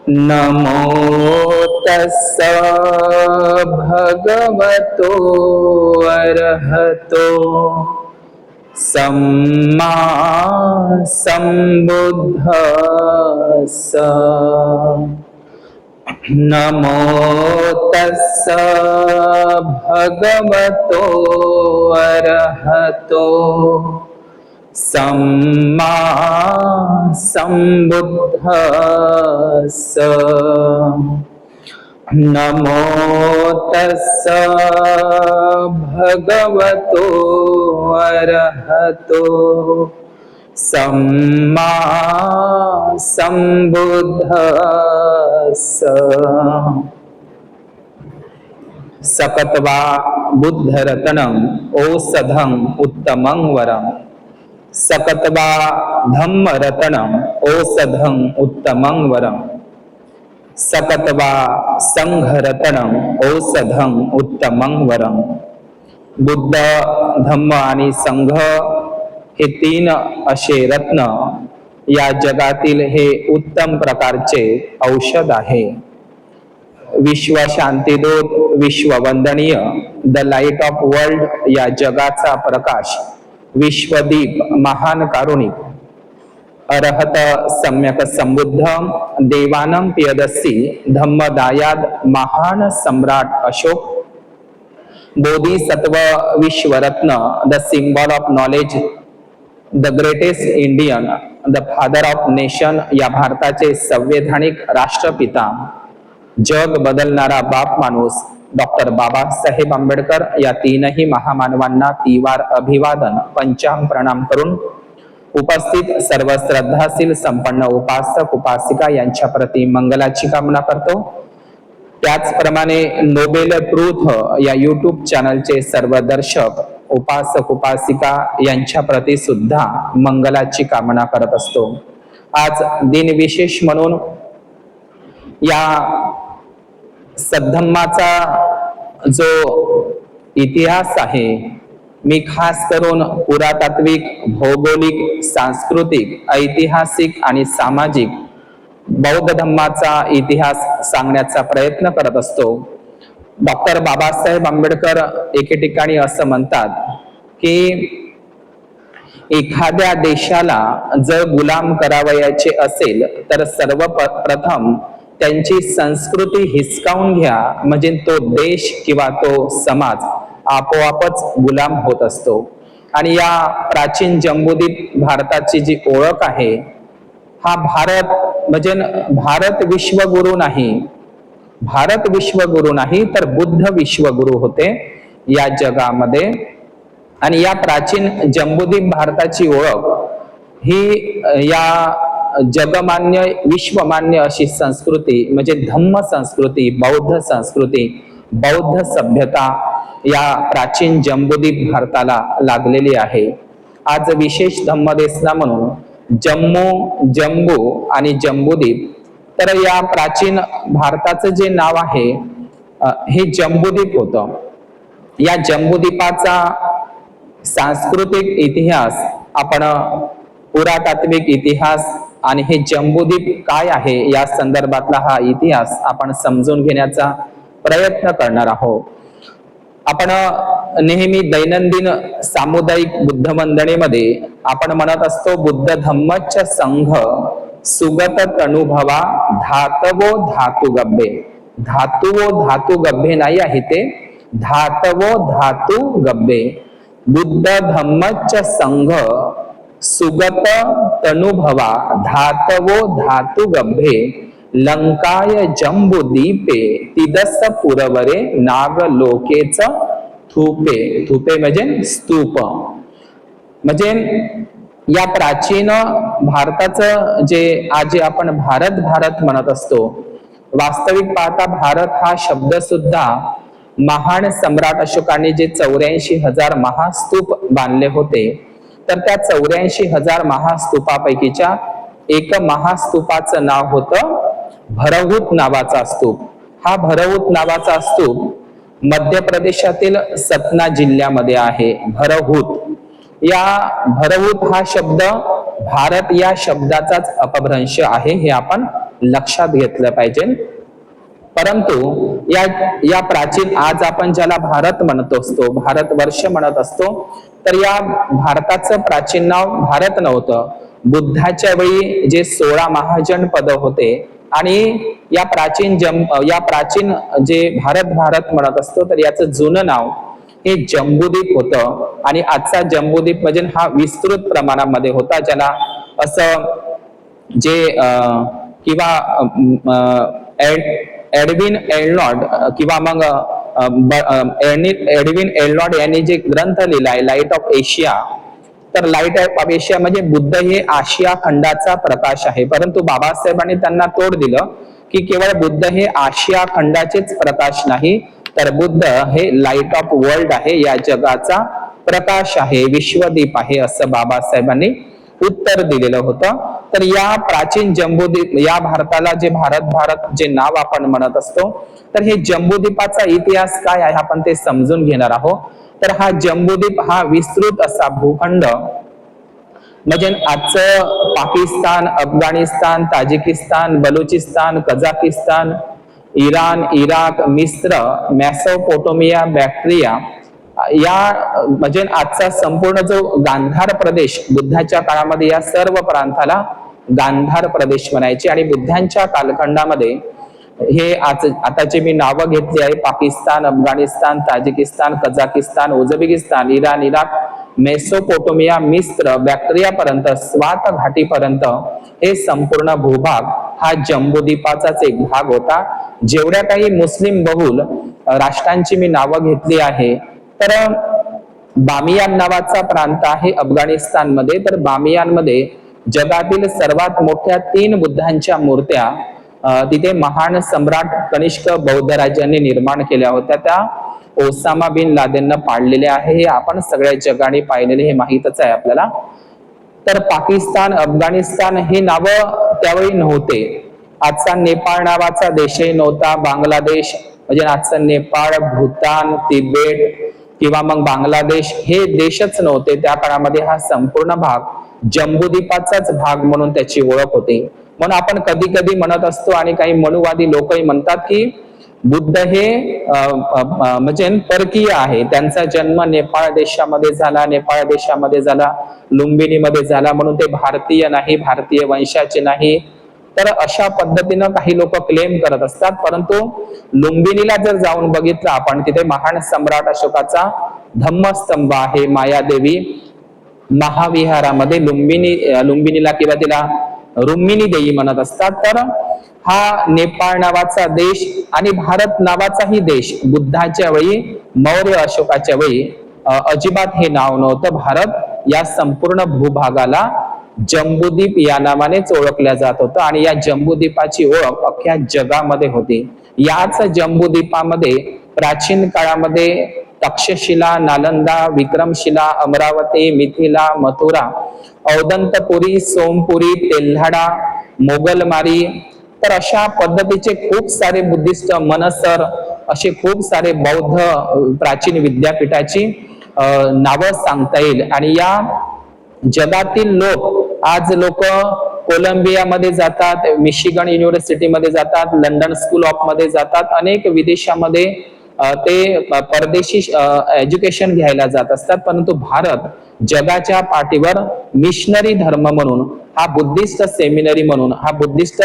नमो तस्स भगवतो अरहतो सम्मा सम्बुद्धस्स। नमो तस्स भगवतो अरहतो सम्मा सम्बुद्धस्स। नमो तस्स भगवतो अरहतो सम्मा सम्बुद्धस्स। सकत्वा बुद्धरत्नं औषधं उत्तमं वरं। सकत्वा धम्मरत्नं औषधं उत्तमं वरं। सकत्वा संघरत्नं औषधं उत्तमं वरं। बुद्ध, धम्म आणि संघ हे तीन असे रत्न या जगातील हे उत्तम प्रकारचे औषध आहे। विश्व शांतीदूत, विश्ववंदनीय, द लाईट ऑफ वर्ल्ड या जगाचा प्रकाश, विश्वदीप, महान कारुणिक, अरहत सम्यक संबुद्ध, देवानं पियदस्सी, धम्मदायाद, महान सम्राट अशोक, बोधिसत्व, विश्वरत्न, the symbol of knowledge, the greatest Indian, the father of nation या भारताचे संवैधानिक राष्ट्रपिता, जग बदलणारा बाप माणूस डॉक्टर बाबासाहेब आंबेडकर या तीनही महामानवांना तिवार अभिवादन, पंचांग प्रणाम करून उपस्थित सर्व श्रद्धाशील संपन्न उपासक उपासिका यांच्या प्रती मंगलाची कामना करतो। त्याचप्रमाणे नोबेल ट्रूथ या यूट्यूब चॅनलचे सर्व दर्शक, उपासक उपासिका यांच्या प्रती सुद्धा मंगलाची कामना करत असतो। आज दिन विशेष म्हणून या सद्धम्माचा जो इतिहास आहे, मी खास करून पुरातात्विक, भौगोलिक, सांस्कृतिक, ऐतिहासिक आणि सामाजिक बौद्ध धम्माचा इतिहास सांगण्याचा प्रयत्न करत असतो। डॉक्टर बाबासाहेब आंबेडकर एके ठिकाणी असं म्हणतात की एखाद्या देशाला जर गुलाम करावयाचे असेल तर सर्वप्रथम त्यांची संस्कृती हिसकावून घ्या, म्हणजे तो देश किंवा तो समाज आपोआपच गुलाम होत असतो। आणि या प्राचीन जम्बूद्वीप भारताची जी ओळख आहे, हा भारत म्हणजे भारत विश्वगुरु नाही, भारत विश्वगुरु नाही तर बुद्ध विश्वगुरु होते या जगामध्ये। आणि या प्राचीन जम्बूद्वीप भारताची ओळख ही या जगमान्य, विश्वमान्य अशी संस्कृती म्हणजे धम्म संस्कृती, बौद्ध संस्कृती, बौद्ध सभ्यता या प्राचीन जम्बूद्वीप भारताला लागलेली आहे। आज विशेष धम्मदेसना म्हणून जम्मू, जम्बू आणि जम्बूद्वीप, तर या प्राचीन भारताचं जे नाव आहे हे जम्बूद्वीप होतं। या जम्बूद्वीपाचा सांस्कृतिक इतिहास, आपण पुरातात्विक इतिहास आणि हे जम्बूद्वीप काय आहे या संदर्भातला हा इतिहास आपण समजून घेण्याचा प्रयत्न करणार आहोत। आपण नेहमी दैनंदिन सामुदायिक बुद्ध वंदनेमध्ये आपण म्हणत असतो, बुद्ध धम्मच्च संघ सुगत तनुभवा धातवो धातु गब्बे। धातुवो धातु गब्बे नाही आहे, ते धातवो धातु गब्बे। बुद्ध धम्मच्च संघ सुगत तनुभवा धातवो धातु गब्बे लंकाय जम्बूद्वीपे तिदस पुरवरे नागलोकेच थुपे। थुपे म्हणजे स्तूप। म्हणजे या प्राचीन भारताचं जे आज आपण भारत भारत म्हणत असतो, वास्तविक पाहता भारत हा शब्द सुद्धा महान सम्राट अशोकाने जे 84,000 महास्तूप बांधले होते, तर त्या 84,000 महास्तूपापैकीच्या एक महास्तूपाचं नाव होतं भरहुत नावाचा स्तूप। हा भरहुत नावाचा स्तूप मध्य प्रदेशातील सतना जिल्ह्यामध्ये आहे। भरहुत, या भरहुत हा शब्द भारत या शब्दाचाच अपभ्रंश आहे, हे आपण लक्षात घेतलं पाहिजे. परंतु या प्राचीन, आज आपण ज्याला भारत म्हणत असतो, भारतवर्ष म्हणत असतो, तर या भारताचं प्राचीन नाव भारत नव्हतं. बुद्धाच्या वेळी जे 16 महाजन पद होते आणि या प्राचीन जे भारत म्हणत असतो, तर याचं जुनं नाव हे जम्बूद्वीप होतं. आणि आजचा जम्बूद्वीप म्हणजे हा विस्तृत प्रमाणामध्ये होता, ज्याला असं जे किंवा एडविन एल्नॉड किंवा मग एडविन एल्नॉड यांनी जे ग्रंथ लिहिलाय लाईट ऑफ एशिया, तर लाईट ऑफ एशिया म्हणजे बुद्ध हे आशिया खंडाचा प्रकाश आहे. परंतु बाबासाहेबांनी त्यांना तोड दिलं की केवळ बुद्ध हे आशिया खंडाचेच प्रकाश नाही, तर बुद्ध हे लाईट ऑफ वर्ल्ड आहे, या जगाचा प्रकाश आहे, विश्वदीप आहे, असं बाबासाहेबांनी उत्तर दिलेलं होतं. तर या प्राचीन जम्बूद्वीप, या भारताला जे भारत जे नाव आपण म्हणत असतो, तर हे जम्बूद्वीपाचा इतिहास काय आहे आपण ते समजून घेणार आहोत. तर हा जम्बूद्वीप हा विस्तृत असा भूखंड म्हणजे आजचं Pakistan, Afghanistan, Tajikistan, Balochistan, Kazakhstan, Iran, Iraq, मिस्र, मेसोपोटेमिया, बॅक्ट्रिया, या म्हणजे आजचा संपूर्ण जो गांधार प्रदेश, बुद्धाच्या काळामध्ये या सर्व प्रांताला गांधार प्रदेश म्हणायचे. आणि बुद्धांच्या कालखंडामध्ये हे आता जे मी नावं घेतली आहे, Pakistan, Afghanistan, Tajikistan, Kazakhstan, Uzbekistan, Iran, Iraq, Mesopotamia, मिस्र, बॅक्ट्रिया पर्यंत, स्वात घाटीपर्यंत हे संपूर्ण भूभाग हा जम्बूद्वीपाचाच एक भाग होता. जेवढ्या काही मुस्लिम बहुल राष्ट्रांची मी नावं घेतली आहे, तर बामियान नावाचा प्रांत आहे अफगाणिस्तान मध्ये. तर बामियान मध्ये जगातील सर्वात मोठ्या 3 बुद्धांच्या मूर्त्या तिथे महान सम्राट कनिष्क बौद्ध राजांनी निर्माण केल्या होत्या. त्या ओसामा बिन लादेननं पाडलेल्या आहे, हे आपण सगळ्या जगाने पाहिलेले, हे माहीतच आहे आपल्याला. तर पाकिस्तान, अफगाणिस्तान हे नावं त्यावेळी नव्हते. आजचा नेपाळ नावाचा देशही नव्हता, बांगलादेश म्हणजे आजचा नेपाळ, भूतान, तिबेट किंवा मग बांगलादेश हे देशच नव्हते त्या काळामध्ये. हा संपूर्ण भाग जम्बूद्वीपाचाच भाग म्हणून त्याची ओळख होती. म्हणून आपण कधी कधी म्हणत असतो आणि काही मनुवादी लोकही म्हणतात की बुद्ध हे म्हणजे परकीय आहे, त्यांचा जन्म नेपाळ देशामध्ये झाला, लुंबिनीमध्ये झाला, म्हणून ते भारतीय नाही, भारतीय वंशाचे नाही. तर अशा पद्धतीनं काही लोक क्लेम करत असतात. परंतु लुंबिनीला जर जाऊन बघितलं आपण, तिथे महान सम्राट अशोकाचा धम्मस्तंभ आहे, मायादेवी महाविहारामध्ये लुंबिनीला किंवा तिला रुक्मिणी देवी म्हणत असतात. तर हा नेपाळ नावाचा देश आणि भारत नावाचाही देश बुद्धाच्या वेळी, मौर्य अशोकाच्या वेळी अजिबात हे नाव नव्हतं. भारत या संपूर्ण भूभागाला जम्बूद्वीप या नावानेच ओळखल्या जात होतं आणि या जम्बूद्वीपाची ओळख अख्ख्या जगामध्ये होती. याच जम्बूद्वीपामध्ये प्राचीन काळामध्ये तक्षशिला, नालंदा, विक्रमशिला, अमरावती, मिथिला, मथुरा, औदंतपुरी, सोमपुरी, तेल्हाडा, मोगलमारी, तर अशा पद्धतीचे खूप सारे बुद्धिस्ट, मनसर, असे खूप सारे बौद्ध प्राचीन विद्यापीठाची नावं सांगता येईल. आणि या जगातील आज लोक कोलंबियामध्ये जातात, मिशिगन युनिव्हर्सिटीमध्ये जातात, लंडन स्कूल ऑफ मध्ये जातात, अनेक विदेशामध्ये ते परदेशी एज्युकेशन घ्यायला जात असतात. परंतु भारत जगाच्या पाठीवर मिशनरी धर्म म्हणून, हा बुद्धिस्ट सेमिनरी म्हणून, हा बुद्धिस्ट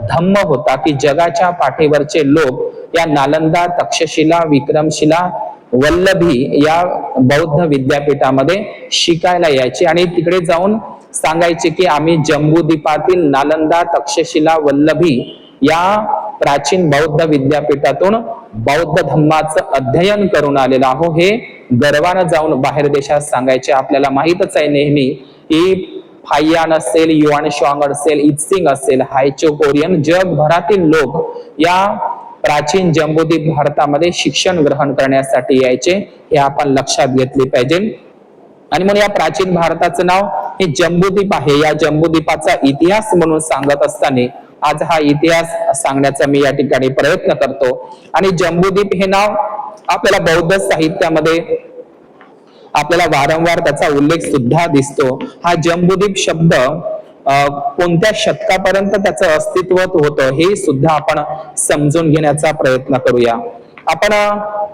धम्म होता की जगाच्या पाठीवरचे लोक या नालंदा, तक्षशिला, विक्रमशिला, वल्लभी या बौद्ध विद्यापीठामध्ये शिकायला यायचे आणि तिकडे जाऊन सांगायचे की आम्ही जम्बूद्वीपातील नालंदा, तक्षशिला, वल्लभी या प्राचीन बौद्ध विद्यापीठातून बौद्ध धम्माचं अध्ययन करून आलेला आहो, हे गर्वानं जाऊन बाहेर देशात सांगायचे. आपल्याला माहितच आहे नेहमी की फाययान असेल, युआन शॉंग असेल, इत्सिंग असेल, हायचो कोरियन, जगभरातील लोक या प्राचीन जम्बूद्वीप भारतामध्ये शिक्षण ग्रहण करण्यासाठी यायचे, हे आपण लक्षात घेतले पाहिजे. आणि म्हणून या प्राचीन भारताचं नाव हे जम्बूद्वीप आहे. या जम्बूद्वीपाचा इतिहास म्हणून सांगत असताना आज हा इतिहास सांगण्याचा मी या ठिकाणी प्रयत्न करतो. आणि जम्बूद्वीप हे नाव आपल्याला बौद्ध साहित्यामध्ये आपल्याला वारंवार त्याचा उल्लेख सुद्धा दिसतो. हा जम्बूद्वीप शब्द कोणत्या शतकापर्यंत त्याचं अस्तित्व होतं हे सुद्धा आपण समजून घेण्याचा प्रयत्न करूया. आपण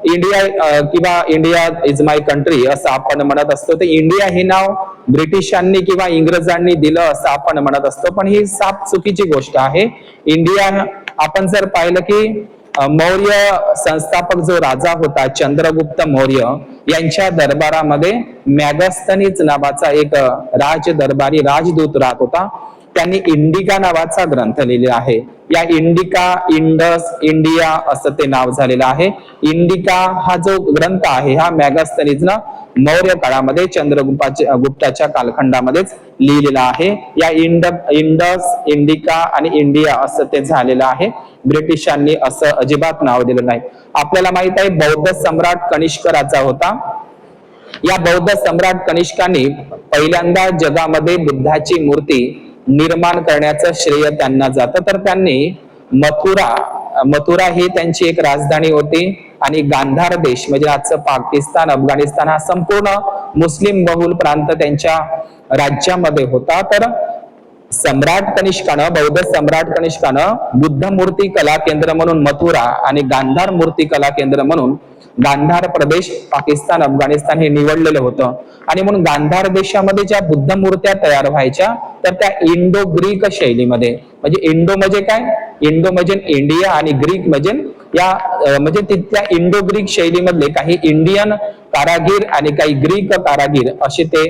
इंडिया किंवा इंडिया इज माय कंट्री असं आपण म्हणत असतो. तर इंडिया हे नाव ब्रिटिशांनी किंवा इंग्रजांनी दिलं असं आपण म्हणत असतो, पण ही साफ चुकीची गोष्ट आहे. इंडिया आपण जर पाहिलं की मौर्य संस्थापक जो राजा होता चंद्रगुप्त मौर्य यांच्या दरबारामध्ये मॅगस्थनीज नावाचा एक राज दरबारी राजदूत राहत होता. त्यांनी इंडिका नावाचा ग्रंथ लिहिलेला आहे. या इंडिका, इंडस, इंडिया असं ते नाव झालेलं आहे. इंडिका हा जो ग्रंथ आहे हा मॅगस्थनीजनं मौर्य काळामध्ये गुप्ताच्या कालखंडामध्येच लिहिलेला आहे. या इंडस, इंडिका आणि इंडिया असं ते झालेलं आहे. ब्रिटिशांनी असं अजिबात नाव दिलं नाही. आपल्याला माहित आहे बौद्ध सम्राट कनिष्क राजा होता. या बौद्ध सम्राट कनिष्कांनी पहिल्यांदा जगामध्ये बुद्धाची मूर्ती निर्माण करण्याचं श्रेय त्यांना जातं. तर त्यांनी मथुरा ही त्यांची एक राजधानी होती आणि गांधार देश म्हणजे आजचं पाकिस्तान, अफगाणिस्तान हा संपूर्ण मुस्लिम बहुल प्रांत त्यांच्या राज्यामध्ये होता. तर बौद्ध सम्राट कनिष्कानं बुद्ध मूर्ती कला केंद्र म्हणून मथुरा आणि गांधार मूर्ती कला केंद्र म्हणून गांधार प्रदेश, पाकिस्तान, अफगाणिस्तान हे निवडलेलं होतं. आणि म्हणून गांधार देशामध्ये ज्या बुद्ध मूर्त्या तयार व्हायच्या तर त्या इंडो ग्रीक शैलीमध्ये, म्हणजे इंडो म्हणजे काय, इंडो म्हणजे इंडिया आणि ग्रीक म्हणजे म्हणजे त्या इंडो ग्रीक शैलीमधले काही इंडियन कारागीर आणि काही ग्रीक कारागीर असे ते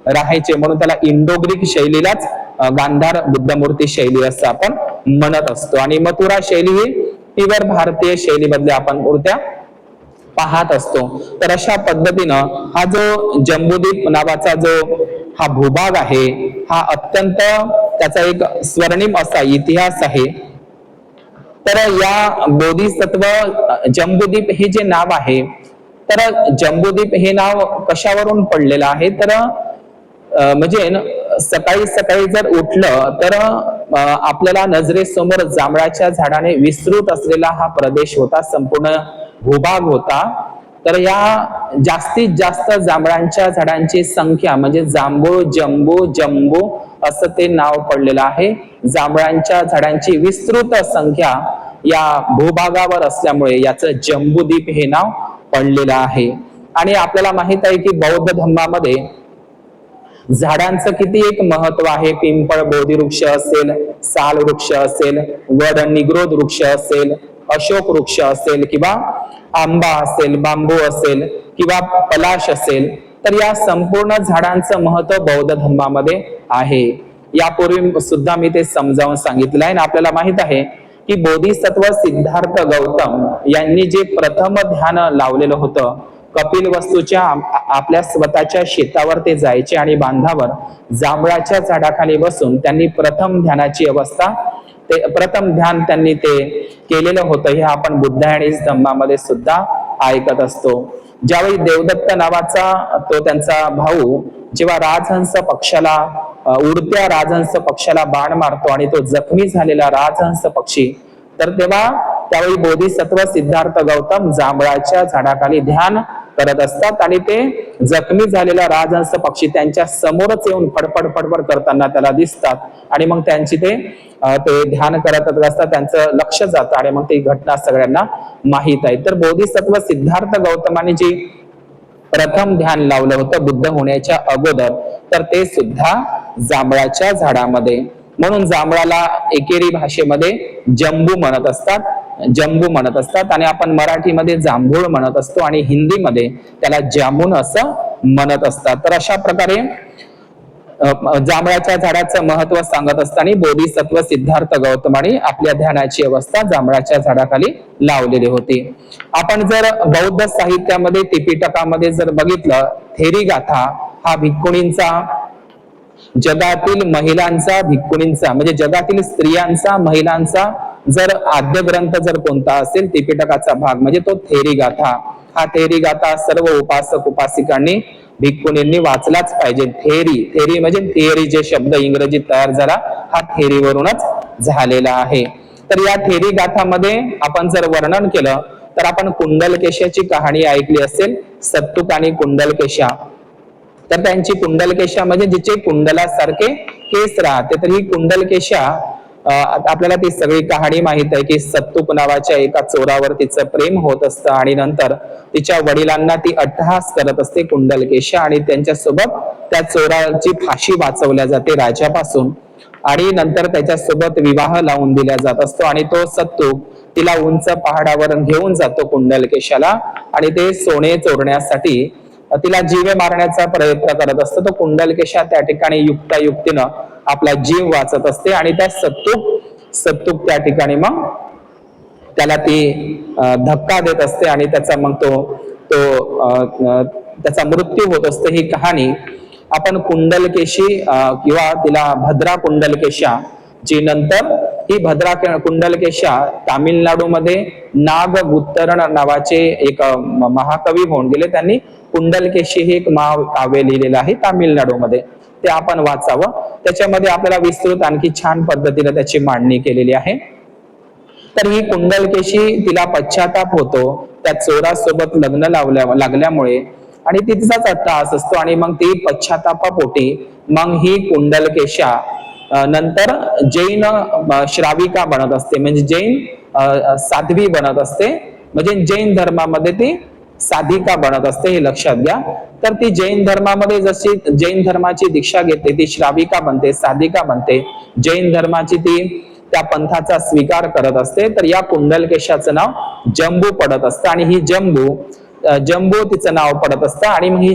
राहायचे, म्हणून त्याला इंडो ग्रीक शैलीलाच गांधार बुद्ध मूर्ती शैली असं आपण म्हणत असतो. आणि मथुरा शैली ही प्युअर भारतीय शैलीमधल्या आपण मूर्त्या पाहत असतो. तर अशा पद्धतीनं हा जो जम्बूद्वीप नावाचा जो हा भूभाग आहे हा अत्यंत त्याचा एक स्वर्णिम असा इतिहास आहे. तर या बोधिसत्व जम्बूद्वीप हे जे नाव आहे, तर जम्बूद्वीप हे नाव कशावरून पडलेलं आहे, तर म्हणजे सकाळी सकाळी जर उठलं तर आपल्याला नजरेसमोर जांभळाच्या झाडाने विस्तृत असलेला हा प्रदेश होता, संपूर्ण भूभाग होता. तर या जास्तीत जास्त जांभळांच्या झाडांची संख्या म्हणजे जांभूळ, जम्बू असं ते नाव पडलेलं आहे. जांभळांच्या झाडांची विस्तृत संख्या या भूभागावर असल्यामुळे याचं जम्बूद्वीप हे नाव पडलेलं आहे. आणि आपल्याला माहित आहे की बौद्ध धर्मामध्ये झाडांचं किती एक महत्व आहे. पिंपळ बोधी वृक्ष असेल, साल वृक्ष असेल, वड निग्रोध वृक्ष असेल, अशोक वृक्ष असेल किंवा आंबा असेल, बांबू असेल किंवा पलाश असेल, तर या संपूर्ण झाडांचं महत्व बौद्ध धर्मामध्ये आहे. यापूर्वी सुद्धा मी ते समजावून सांगितलं आहे. आपल्याला माहित आहे की बोधिसत्व सिद्धार्थ गौतम यांनी जे प्रथम ध्यान लावलेलं होतं, कपिलवस्तूच्या आपल्या स्वतःच्या शेतावर ते जायचे आणि बांधावर जांभळाच्या झाडाखाली बसून त्यांनी प्रथम ध्यान त्यांनी ते केलेलं होतं. हे आपण बुद्धायनिक धम्मामध्ये सुद्धा ऐकत असतो. ज्यावेळी देवदत्त नावाचा तो त्यांचा भाऊ जेव्हा राजहंस पक्षाला उडत्या राजहंस पक्षाला बाण मारतो आणि तो जखमी झालेला राजहंस पक्षी, तर त्यावेळी बोधिसत्व सिद्धार्थ गौतम जांभळाच्या झाडाखाली ध्यान करत असतात आणि ते जखमी झालेला राजहंस पक्षी त्यांच्या समोरच येऊन फडफड करताना त्याला दिसतात. आणि मग त्यांची ते ध्यान करत असतात, त्यांचं लक्ष जातं आणि मग ती घटना सगळ्यांना माहित आहे. तर बोधिसत्व सिद्धार्थ गौतमाने जी प्रथम ध्यान लावलं होतं बुद्ध होण्याच्या अगोदर, तर ते सुद्धा जांभळाच्या झाडामध्ये. म्हणून जांभळाला एकेरी भाषेमध्ये जम्बू म्हणत असतात आणि आपण मराठीमध्ये जांभूळ म्हणत असतो आणि हिंदीमध्ये त्याला जामुन असं म्हणत असतात. तर अशा प्रकारे जांभळाच्या झाडाचं महत्व सांगत असताना बोधिसत्व सिद्धार्थ गौतमाने आपल्या ध्यानाची अवस्था जांभळाच्या झाडाखाली लावलेली होती. आपण जर बौद्ध साहित्यामध्ये त्रिपिटकामध्ये जर बघितलं, थेरी गाथा हा भिक्खुनींचा, जगातील महिलांचा, भिक्खुनींचा म्हणजे जगातील स्त्रियांचा, महिलांचा जर आद्य ग्रंथ जर कोणता असेल त्रिपिटकाचा भाग म्हणजे तो थेरी गाथा. हा थेरी गाथा सर्व उपासक उपासिकांनी, भिक्खुनींनी वाचलाच पाहिजे. थेरी म्हणजे थिअरी जे शब्द इंग्रजीत तयार झाला हा थेरीवरूनच झालेला आहे. तर या थेरी गाथामध्ये आपण जर वर्णन केलं तर आपण कुंडलकेशाची कहाणी ऐकली असेल, सत्तुक आणि कुंडलकेशा. तर त्यांची कुंडलकेशा म्हणजे जिचे कुंडलासारखे केस राहते, तर ही कुंडलकेशा आपल्याला ती सगळी कहाणी माहित आहे की सत्तुक नावाच्या एका चोरावर तिचं प्रेम होत असतं आणि नंतर तिच्या वडिलांना ती अट्टहास करत असते कुंडलकेशा, आणि त्यांच्यासोबत त्या चोराची फाशी वाचवल्या जाते राजापासून, आणि नंतर त्याच्यासोबत विवाह लावून दिला जात असतो. आणि तो सत्तुक तिला उंच पहाडावर घेऊन जातो कुंडलकेशाला, आणि ते सोने चोरण्यासाठी तिला जीवे मारण्याचा प्रयत्न करत असतो. तो कुंडलकेशा त्या ठिकाणी युक्तायुक्तीनं आपला जीव वाचत असते, आणि त्या सत्तुक त्या ठिकाणी मग त्याला ती धक्का देत असते, आणि त्याचा मग त्याचा मृत्यू होत असतो. ही कहाणी आपण कुंडलकेशी किंवा तिला भद्रा कुंडलकेशा, जी नंतर ही भद्रा कुंडलकेशा तामिळनाडूमध्ये नागगुत्तरण नावाचे एक महाकवी होऊन गेले. त्यांनी कुंडलकेशी हे एक महाकाव्य लिहिलेलं आहे तामिळनाडूमध्ये, ते आपण वाचावं. त्याच्यामध्ये आपल्याला विस्तृत आणखी छान पद्धतीने त्याची मांडणी केलेली आहे. तर ही कुंडलकेशी, तिला पश्चाताप होतो त्या चोरासोबत लग्न लागल्यामुळे, आणि तिचाच अट्टहास असतो, आणि मग ती पश्चातापापोटी मग ही कुंडलकेशा नंतर जैन श्राविका बनत असते, म्हणजे जैन साध्वी बनत असते, म्हणजे जैन धर्मामध्ये ती साधिका बनत असते, हे लक्षात घ्या. तर ती जैन धर्मामध्ये जशी जैन धर्माची दीक्षा घेते ती श्राविका बनते, साधिका बनते, जैन धर्माची ती त्या पंथाचा स्वीकार करत असते. तर या कुंडलकेशाचं नाव जंबू पडत असतं, आणि ही जंबू तिचं नाव पडत असतं. आणि मग ही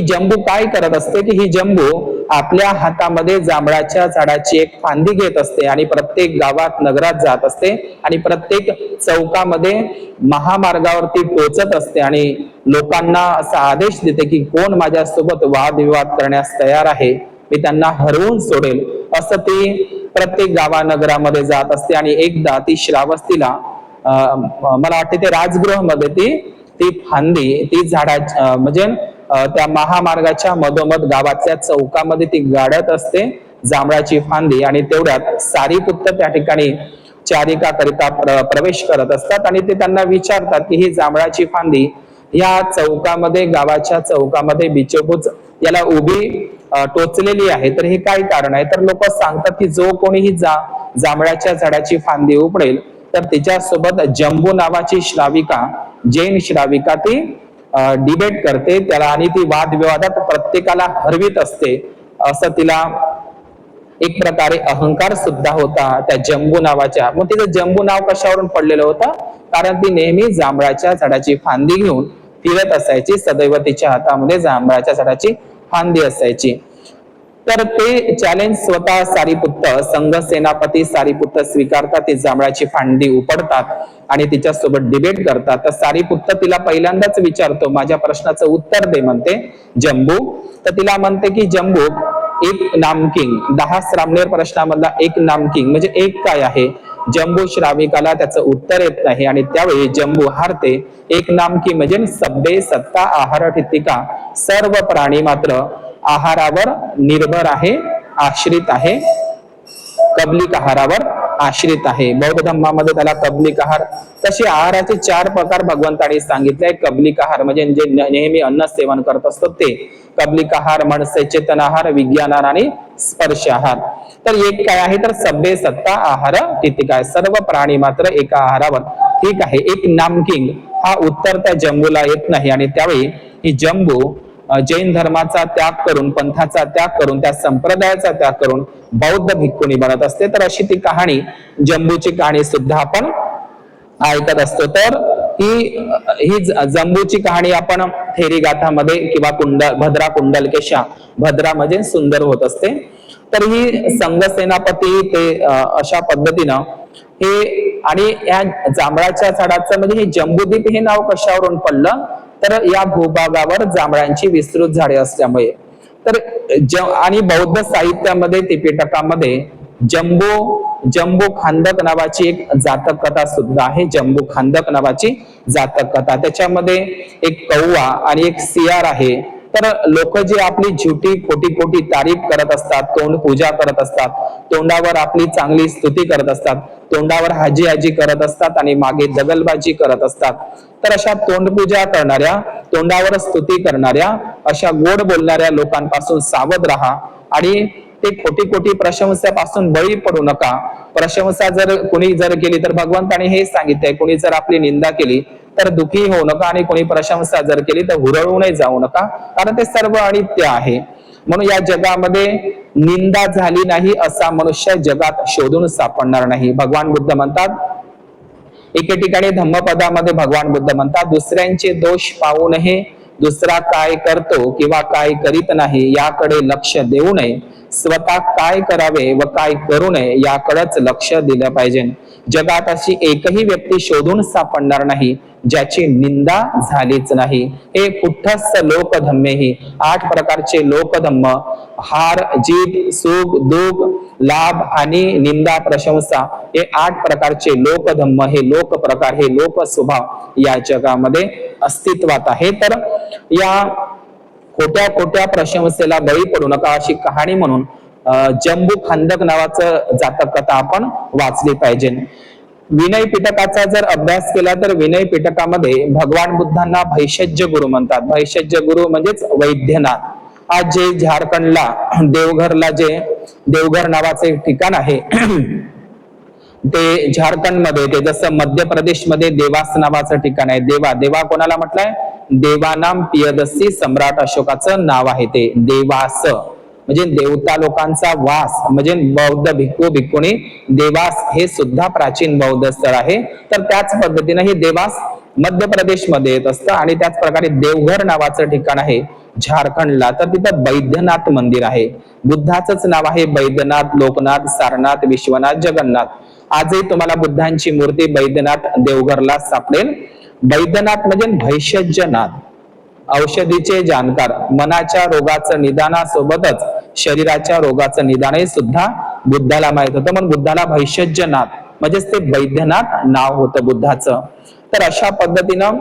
जंबू काय करत असते की ही जंबू आपल्या हातामध्ये जांभळाच्या झाडाची एक फांदी घेत असते, आणि प्रत्येक गावात नगरात जात असते, आणि प्रत्येक चौकामध्ये महामार्गावरती पोहोचत असते, आणि लोकांना असा आदेश देते की कोण माझ्यासोबत वादविवाद करण्यास तयार आहे, मी त्यांना हरवून सोडेल, असं ती प्रत्येक गावानगरामध्ये जात असते. आणि एकदा ती श्रावस्तीला मला वाटते ते राजगृह मध्ये ती फांदी ती झाडा म्हणजे त्या महामार्गाच्या मधोमध गावातल्या चौकामध्ये ती गाडत असते जांभळाची फांदी, आणि तेवढ्यात सारीपुत्त त्या ठिकाणी चारिका करिता प्रवेश करत असतात, आणि ते त्यांना विचारतात की ही जांभळाची फांदी या चौकामध्ये, गावाच्या चौकामध्ये बिचोबूच याला उभी टोचलेली आहे, तर हे काय कारण आहे. तर लोक सांगतात की जो कोणी ही जांभळाच्या झाडाची फांदी उपडेल तर तिच्यासोबत जंबू नावाची श्राविका, जैन श्राविका, ती डिबेट करते त्याला, आणि ती वादविवादात प्रत्येकाला हरवीत असते. असं तिला एक प्रकारे अहंकार सुद्धा होता त्या जंबू नावाच्या. मग तिचं जंबू नाव कशावरून पडलेलं होतं, कारण ती नेहमी जांभळाच्या झाडाची फांदी घेऊन फिरत असायची, सदैव तिच्या हातामध्ये जांभळाच्या झाडाची फांदी असायची. तर ते चॅलेंज स्वतः सारीपुत्त, संघ सेनापती सारीपुत्त स्वीकारतात, ती जांभळाची फांदी उपडतात आणि तिच्यासोबत डिबेट करतात. तर सारीपुत्त तिला पहिल्यांदाच विचारतो, माझ्या प्रश्नाचं उत्तर दे म्हणते जंबू. तर तिला म्हणते की जंबू, एक नामकिंग, 10 श्रामणेर प्रश्नामधला एक नामकिंग म्हणजे एक काय आहे. जंबू श्राविकाला त्याचं उत्तर येत नाही, आणि त्यावेळी जंबू हारते. एक नामकी म्हणजे सब्बे सत्ता आहार ठितिका, सर्व प्राणी मात्र आहारावर निर्भर आहे, आश्रित आहे, कबलिक आहारावर आश्रित आहे. बौद्ध धर्मामध्ये त्याला कबलिक आहार, तसे आहाराचे 4 प्रकार भगवंतांनी सांगितले. कबलिक आहार म्हणजे जे नेहमी अन्न सेवन करत असतो ते कबलिक आहार, मनसे चेतन आहार, विज्ञान आहार आणि स्पर्श आहार. तर एक काय आहे तर सब्बे सत्ता आहार ठितिका आहे, सर्व प्राणी मात्र एका आहारावर. ठीक आहे, एक नामकिंग हा उत्तर त्या जंबूला येत नाही, आणि त्यावेळी ही जंबू जैन धर्माचा त्याग करून, पंथाचा त्याग करून, त्या संप्रदायाचा त्याग करून बौद्ध भिक्खुनी बनत असते. तर अशी ती कहाणी, जंबूची कहाणी सुद्धा आपण ऐकत असतो. तर ही जंबूची कहाणी आपण थेरी गाथामध्ये किंवा भद्रा कुंडलकेशा, भद्रा म्हणजे सुंदर होत असते. तर ही संघ सेनापती ते अशा पद्धतीनं हे, आणि या जांभळाच्या झाडाचं म्हणजे हे जंबूद्वीप हे नाव कशावरून पडलं तर या भूभागावर जांभळांची विस्तृत झाडे असल्यामुळे. तर आणि बौद्ध साहित्यामध्ये, त्रिपिटकामध्ये जंबू खांदक नावाची एक जातक कथा सुद्धा आहे. जंबू खांदक नावाची जातक कथा, त्याच्यामध्ये एक कौवा आणि एक सियार आहे, तर लोक जे आपली झुटी खोटी खोटी तारीफ करत असतात, तोंड पूजा करत असतात, तोंडावर आपली चांगली स्तुती करत असतात, तोंडावर हाजी हाजी करत असतात आणि मागे दगलबाजी करत असतात, तर अशा तोंडपूजा करणाऱ्या, तोंडावर स्तुती करणाऱ्या, अशा गोड बोलणाऱ्या लोकांपासून सावध राहा आणि ते खोटी खोटी प्रशंसापासून बळी पडू नका. प्रशंसा जर कोणी जर केली तर भगवंताने हे सांगितलंय, कोणी जर आपली निंदा केली तर दुखी होऊ नका आणि कोणी प्रशंसा जर केली तर हुरळूनही जाऊ नका, कारण ते सर्व अनित्य आहे. म्हणून या जगामध्ये निंदा झाली नाही असा मनुष्य जगात शोधून सापडणार नाही. भगवान बुद्ध म्हणतात, एके ठिकाणी धम्मपदामध्ये भगवान बुद्ध म्हणतात, दुसऱ्यांचे दोष पाहू नये, दुसरा काय करतो किंवा काय करीत नाही याकडे लक्ष देऊ नये, स्वतः काय करावे व काय करू नये याकडेच लक्ष दिलं पाहिजे. जगात अशी एकही व्यक्ती शोधून सापडणार नाही ज्याची निंदा झालीच नाही. हे कुठस्थ लोकधम्मे, ही 8 प्रकारचे लोकधम्म, हार जीत सुख दुःख लाभ आणि निंदा प्रशंसा, हे 8 प्रकारचे लोकधम्म, हे लोक प्रकार, हे लोक स्वभाव या जगामध्ये अस्तित्वात आहे. तर या खोट्या खोट्या प्रशंसेला बळी पडू नका अशी कहाणी म्हणून जम्बू खंदक नावाचं जातक कथा आपण वाचली पाहिजे. विनय पिटकाचा जर अभ्यास केला तर विनय पिटकामध्ये भगवान बुद्धांना भैषज्य गुरु म्हणतात. भैषज्य गुरु म्हणजेच वैद्यनाथ. आज जे झारखंडला देवघरला जे देवघर नावाचे ठिकाण आहे ते झारखंडमध्ये, ते जसं मध्य प्रदेशमध्ये देवास नावाचं ठिकाण आहे. देवा, देवा कोणाला म्हटलंय? देवानाम पियदसी सम्राट अशोकाचं नाव आहे ते देवास, म्हणजे देवता लोकांचा वास, म्हणजे बौद्ध भिक्खू भिक्खुणी देवास हे सुद्धा प्राचीन बौद्ध स्थळ आहे. तर त्याच पद्धतीने हे देवास मध्य प्रदेशमध्ये येत असतं आणि त्याच प्रकारे देवघर नावाचं ठिकाण आहे झारखंडला, तर तिथं बैद्यनाथ मंदिर आहे. बुद्धाचंच नाव आहे बैद्यनाथ, लोकनाथ, सारनाथ, विश्वनाथ, जगन्नाथ. आजही तुम्हाला बुद्धांची मूर्ती बैद्यनाथ देवघरला सापडेल. बैद्यनाथ म्हणजे भैषज्यनाथ, औषधीचे जाणकार, मनाच्या रोगाचं निदानासोबतच शरीराच्या रोगाचं निदानही सुद्धा बुद्धाला माहित होतं, म्हणून बुद्धाला भैषज्यनाथ म्हणजेच ते बैद्यनाथ नाव होतं बुद्धाचं. तर अशा पद्धतीनं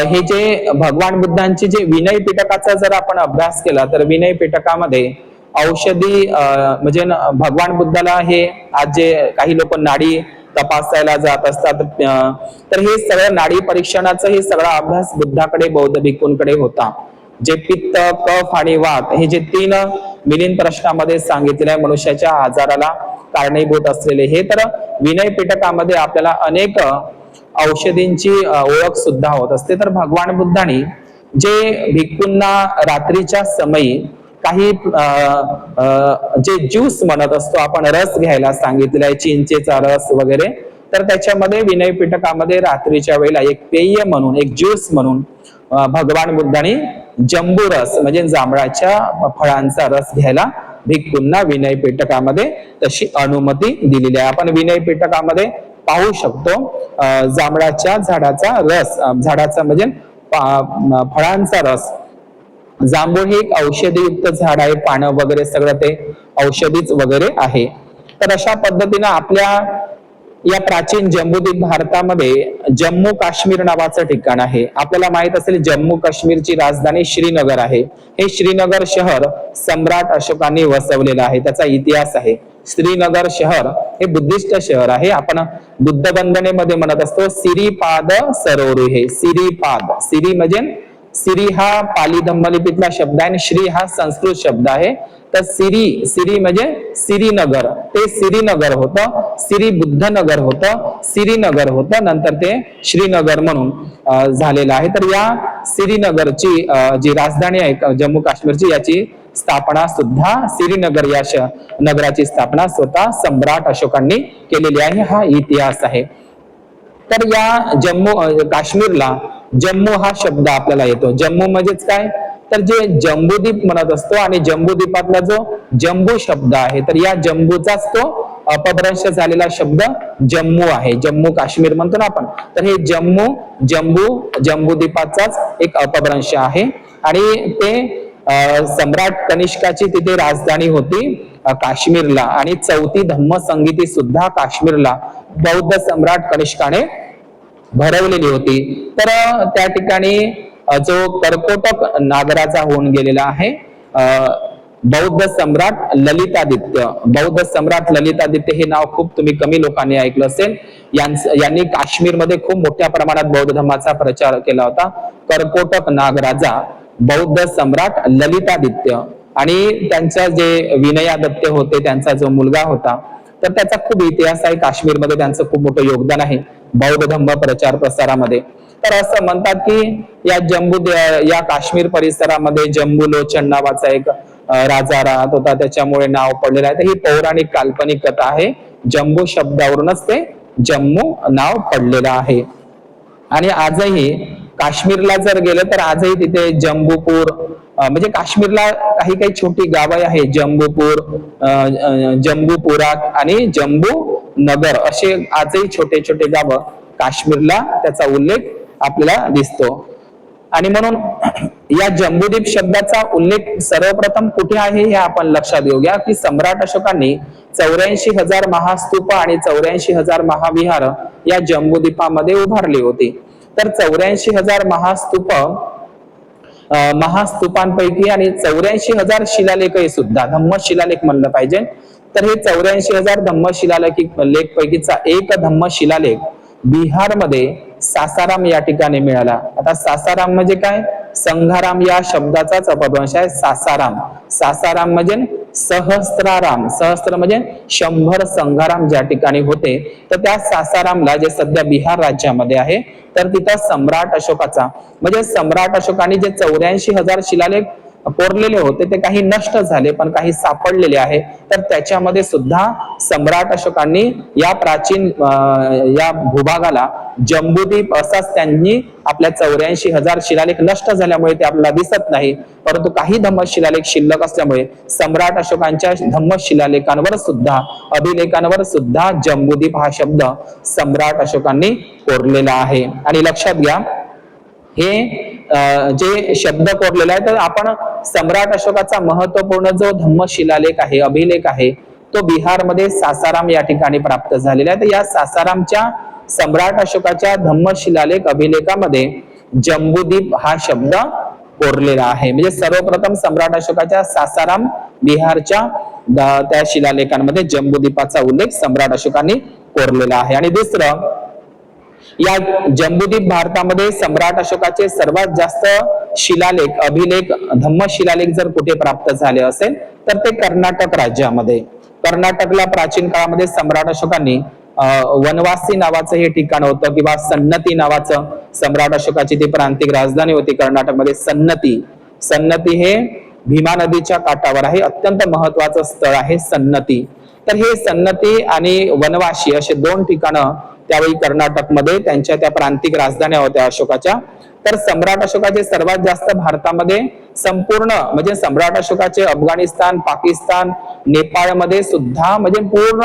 हे जे भगवान बुद्धांचे जे विनय पिटकाचा जर आपण अभ्यास केला तर विनय पिटकामध्ये औषधी म्हणजे भगवान बुद्धाला हे आज जे काही लोक नाडी तपासायला जात असतात, तर हे सगळं नाडी परीक्षणाचं हे सगळा अभ्यास बुद्धाकडे बौद्ध भिक्खूंकडे होता. जे पित्त कफ आणि वात हे जे 3 मिलिंद प्रश्नामध्ये सांगितलेल्या मनुष्याच्या आजाराला कारणीभूत असलेले हे, तर विनय पिटकामध्ये आपल्याला अनेक औषधींची ओळख सुद्धा होत असते. तर भगवान बुद्धांनी जे भिक्खूंना रात्रीच्या समयी काही जे ज्यूस म्हणत असतो आपण, रस घ्यायला सांगितलेला आहे, चिंचेचा रस वगैरे, तर त्याच्यामध्ये विनय पिटकामध्ये रात्रीच्या वेळेला एक पेय म्हणून, एक ज्यूस म्हणून भगवान बुद्धांनी जंबू रस म्हणजे जांभळाच्या फळांचा रस घ्यायला भिक्खूंना विनय पिटकामध्ये तशी अनुमती दिलेली आहे. आपण विनय पिटकामध्ये पाहू शकतो जांभळाच्या झाडाचा रस, झाडाचा म्हणजे फळांचा रस. जांभूळ हे एक औषधीयुक्त झाड आहे, पानं वगैरे सगळं ते औषधीच वगैरे आहे. तर अशा पद्धतीनं आपल्या या प्राचीन जम्बूद्वीप भारतामध्ये जम्मू काश्मीर नावाचं ठिकाण आहे. आपल्याला माहित असेल जम्मू काश्मीरची राजधानी श्रीनगर आहे. हे श्रीनगर शहर सम्राट अशोकांनी वसवलेलं आहे, त्याचा इतिहास आहे. श्रीनगर शहर हे बुद्धिस्ट शहर आहे. आपण बुद्ध वंदनेमध्ये म्हणत असतो सिरीपाद सरोवरू. हे सिरीपाद, सिरी म्हणजे सिरी हा पाली धम्मलिपीतला शब्द आहे आणि श्री हा संस्कृत शब्द आहे. तर सिरी, सिरी म्हणजे सिरीनगर, ते सिरीनगर होतं, सिरी बुद्धनगर होतं, सिरीनगर होतं, नंतर ते श्रीनगर म्हणून झालेलं आहे. तर या सिरीनगरची जी राजधानी आहे जम्मू काश्मीरची, याची स्थापना सुद्धा सिरीनगर या नगराची स्थापना स्वतः सम्राट अशोकांनी केलेली आहे. हा इतिहास आहे. तर या जम्मू काश्मीरला जम्मू हा शब्द आपल्याला येतो. जम्मू म्हणजेच काय, तर जे जम्बूद्वीप म्हणत असतो आणि जम्बूद्वीपातला जो जम्बू शब्द आहे, तर या जम्बूचाच तो अपभ्रंश झालेला शब्द जम्मू आहे. जम्मू काश्मीर म्हणतो ना आपण, तर हे जम्बूद्वीपाचाच एक अपभ्रंश आहे. आणि ते सम्राट कनिष्काची तिथे राजधानी होती काश्मीरला, आणि 4थी धम्मसंगीती सुद्धा काश्मीरला बौद्ध सम्राट कनिष्काने भरवलेली होती. तर त्या ठिकाणी जो कर्कोटक नागराजा होऊन गेलेला आहे. बौद्ध सम्राट ललितादित्य. बौद्ध सम्राट ललितादित्य हे नाव खूप तुम्ही कमी लोकांनी ऐकलं असेल. यांनी काश्मीरमध्ये खूप मोठ्या प्रमाणात बौद्ध धर्माचा प्रचार केला होता. कर्कोटक नागराजा बौद्ध सम्राट ललितादित्य आणि त्यांचा जे विनयादित्य होते त्यांचा जो मुलगा होता, तर त्याचा खूप इतिहास आहे. काश्मीरमध्ये त्यांचं खूप मोठं योगदान आहे बौद्ध धर्म प्रचार प्रसारामध्ये. तर असं म्हणतात की या काश्मीर परिसरामध्ये जम्बूलोचन नावाचा एक राजा राहत होता, त्याच्यामुळे नाव पडलेलं आहे. तर ही पौराणिक काल्पनिक कथा आहे. जम्बू शब्दावरूनच ते जम्मू नाव पडलेलं आहे. आणि आजही काश्मीरला जर गेलं तर आजही तिथे जम्बूपूर म्हणजे काश्मीरला काही काही छोटी गावं आहे, जम्बूपूर, जम्बूपुरा आणि जम्बू नगर असे आजही छोटे छोटे गावं काश्मीरला त्याचा उल्लेख आपल्याला दिसतो. आणि म्हणून या जम्बूद्वीप शब्दाचा उल्लेख सर्वप्रथम कुठे आहे हे आपण लक्षात घेऊया की सम्राट अशोकांनी 84,000 महास्तूप आणि 84,000 महाविहार या जम्बूद्वीपामध्ये उभारली होती. तर 84,000 महास्तूपांपैकी आणि 84,000 शिलालेखही सुद्धा, धम्म शिलालेख म्हणलं पाहिजे, तर हे 84,000 धम्म शिलालेख पैकीचा एक धम्म शिलालेख बिहारमध्ये सासाराम या ठिकाणी मिळाला. आता सासाराम म्हणजे काय? संघाराम या शब्दाचाच अपभ्रंश आहे सासाराम. सासाराम म्हणजे सहस्त्राराम, सहस्त्र म्हणजे 100 संघाराम ज्या ठिकाणी होते, तर त्या सासारामला जे सध्या बिहार राज्यामध्ये आहे, तर तिथं सम्राट अशोकाचा म्हणजे सम्राट अशोकाने जे 84,000 शिलालेख कोरलेले होते ते काही नष्ट झाले पण काही सापडलेले आहे. तर त्याच्यामध्ये सुद्धा सम्राट अशोकांनी या प्राचीन या भूभागाला जम्बूद्वीप असाच त्यांनी आपल्या 84,000 शिलालेख नष्ट झाल्यामुळे ते आपल्याला दिसत नाही, परंतु काही धम्म शिलालेख शिल्लक असल्यामुळे सम्राट अशोकांच्या धम्म शिलालेखांवर सुद्धा, अभिलेखांवर सुद्धा जम्बूद्वीप हा शब्द सम्राट अशोकांनी कोरलेला आहे. आणि लक्षात घ्या हे जे शब्द कोरलेला आहे, तर आपण सम्राट अशोकाचा महत्वपूर्ण जो धम्म शिलालेख आहे, अभिलेख आहे, तो बिहारमध्ये सासाराम या ठिकाणी प्राप्त झालेला आहे. तर या सासारामच्या सम्राट अशोकाच्या धम्म शिलालेख अभिलेखामध्ये जम्बूद्वीप हा शब्द कोरलेला आहे. म्हणजे सर्वप्रथम सम्राट अशोकाच्या सासाराम बिहारच्या त्या शिलालेखांमध्ये जम्बूद्वीपाचा उल्लेख सम्राट अशोकांनी कोरलेला आहे. आणि दुसरं, या जम्बूद्वीप भारतामध्ये सम्राट अशोकाचे सर्वात जास्त शिलालेख, अभिलेख, धम्म शिलालेख जर कुठे प्राप्त झाले असेल तर ते कर्नाटक राज्यामध्ये. कर्नाटकला प्राचीन काळामध्ये सम्राट अशोकांनी वनवासी नावाचं हे ठिकाण होतं किंवा सन्नती नावाचं, सम्राट अशोकाची ती प्रांतिक राजधानी होती कर्नाटकमध्ये सन्नती. सन्नती हे भीमा नदीच्या काठावर आहे, अत्यंत महत्वाचं स्थळ आहे सन्नती. तर हे सन्नती आणि वनवाशी असे दोन ठिकाणं त्यावेळी कर्नाटकमध्ये त्यांच्या त्या प्रांतिक राजधान्या होत्या अशोकाच्या. तर सम्राट अशोकाचे सर्वात जास्त भारतामध्ये संपूर्ण म्हणजे सम्राट अशोकाचे अफगाणिस्तान, पाकिस्तान, नेपाळमध्ये सुद्धा म्हणजे पूर्ण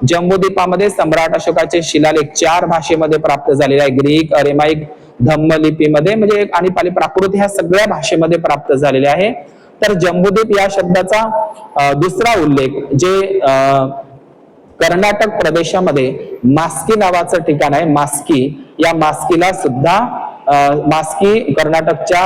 जम्बूद्वीपामध्ये सम्राट अशोकाचे शिलालेख 4 भाषेमध्ये प्राप्त झालेले आहे. ग्रीक, अरेमाइक, धम्म लिपीमध्ये म्हणजे आणि पाली प्राकृत ह्या सगळ्या भाषेमध्ये प्राप्त झालेले आहे. तर जम्बूद्वीप या शब्दाचा दुसरा उल्लेख जे कर्नाटक प्रदेशामध्ये मास्की नावाचं ठिकाण आहे, मास्की, या मास्कीला सुद्धा मास्की कर्नाटकच्या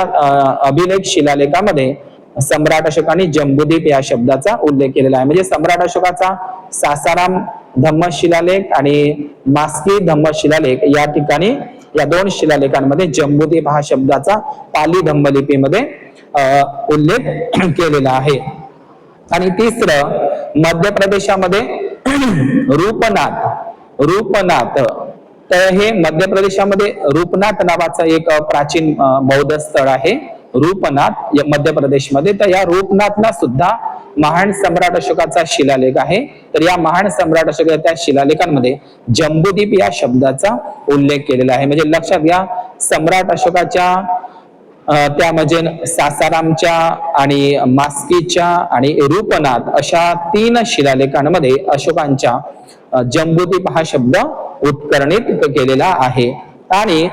अभिलेख शिलालेखामध्ये सम्राट अशोकांनी जम्बूद्वीप या शब्दाचा उल्लेख केलेला आहे. म्हणजे सम्राट अशोकाचा सासाराम धम्म शिलालेख आणि मास्की धम्म शिलालेख या ठिकाणी या दोन शिलालेखांमध्ये जम्बूद्वीप हा शब्दाचा पाली धम्म लिपीमध्ये उल्लेख केलेला आहे. आणि तिसरं, मध्य प्रदेशामध्ये रूपनाथ, तर हे मध्य प्रदेशामध्ये रूपनाथ नावाचं एक प्राचीन बौद्ध स्थळ आहे, रूपनाथ मध्य प्रदेशमध्ये. तर या रूपनाथला सुद्धा महान सम्राट अशोकाचा शिलालेख आहे. तर या महान सम्राट अशोकाच्या शिलालेखांमध्ये जम्बूद्वीप या शब्दाचा उल्लेख केलेला आहे. म्हणजे लक्षात घ्या, सम्राट अशोकाच्या त्या म्हणजे सासारामच्या आणि मास्कीच्या आणि रूपनाथ अशा 3 शिलालेखांमध्ये अशोकांच्या जम्बूद्वीप हा शब्द उत्कर्णित केलेला आहे. आणि